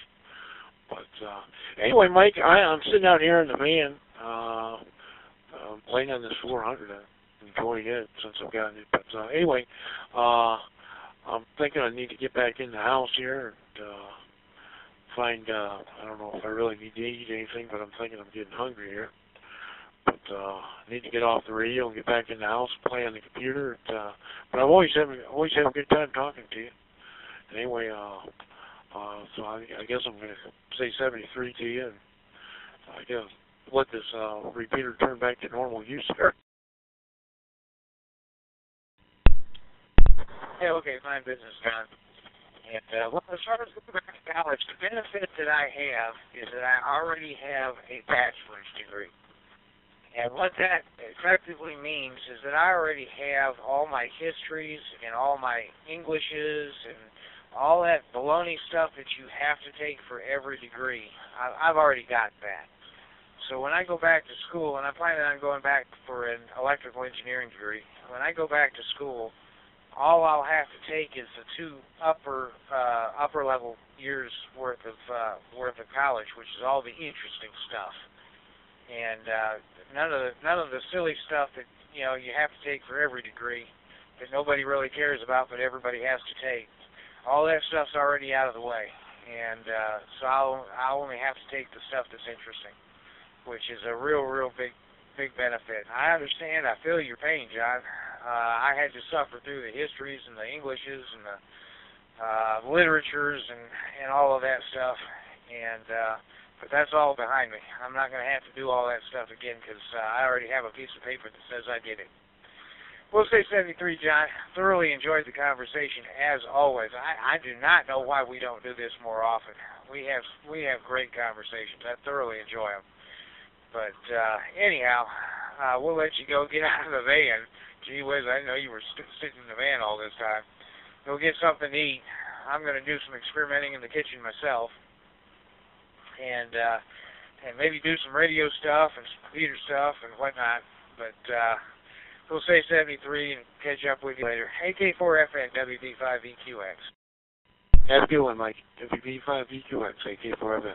But anyway, Mike, I'm sitting out here in the van playing on this 400. I'm enjoying it since I've gotten it. But anyway, I'm thinking I need to get back in the house here and find, I don't know if I really need to eat anything, but I'm thinking I'm getting hungry here. But I need to get off the radio and get back in the house and play on the computer. But I've always have a good time talking to you. Anyway, so I guess I'm going to say 73 to you, and I guess let this repeater turn back to normal use there. Hey, okay, fine business, John. And well, as far as going back to college, the benefit that I have is that I already have a bachelor's degree. And what that effectively means is that I already have all my histories and all my Englishes and all that baloney stuff that you have to take for every degree. I've already got that. So when I go back to school, and I'm planning on going back for an electrical engineering degree, when I go back to school, all I'll have to take is the 2 upper level years worth of college, which is all the interesting stuff. And none of the silly stuff that you have to take for every degree that nobody really cares about, but everybody has to take. All that stuff's already out of the way, and so I'll only have to take the stuff that's interesting, which is a real big benefit. I understand. I feel your pain, John. I had to suffer through the histories and the Englishes and the literatures and all of that stuff, and but that's all behind me. I'm not going to have to do all that stuff again because I already have a piece of paper that says I did it. We'll say 73, John. Thoroughly enjoyed the conversation as always. I do not know why we don't do this more often. We have great conversations. I thoroughly enjoy them. But anyhow, we'll let you go get out of the van. Gee whiz, I didn't know you were sitting in the van all this time. Go get something to eat. I'm going to do some experimenting in the kitchen myself. And maybe do some radio stuff and some computer stuff and whatnot. But we'll say 73 and catch up with you later. AK4FN, WB5EQX. Have a good one, Mike. WB5EQX, AK4FN.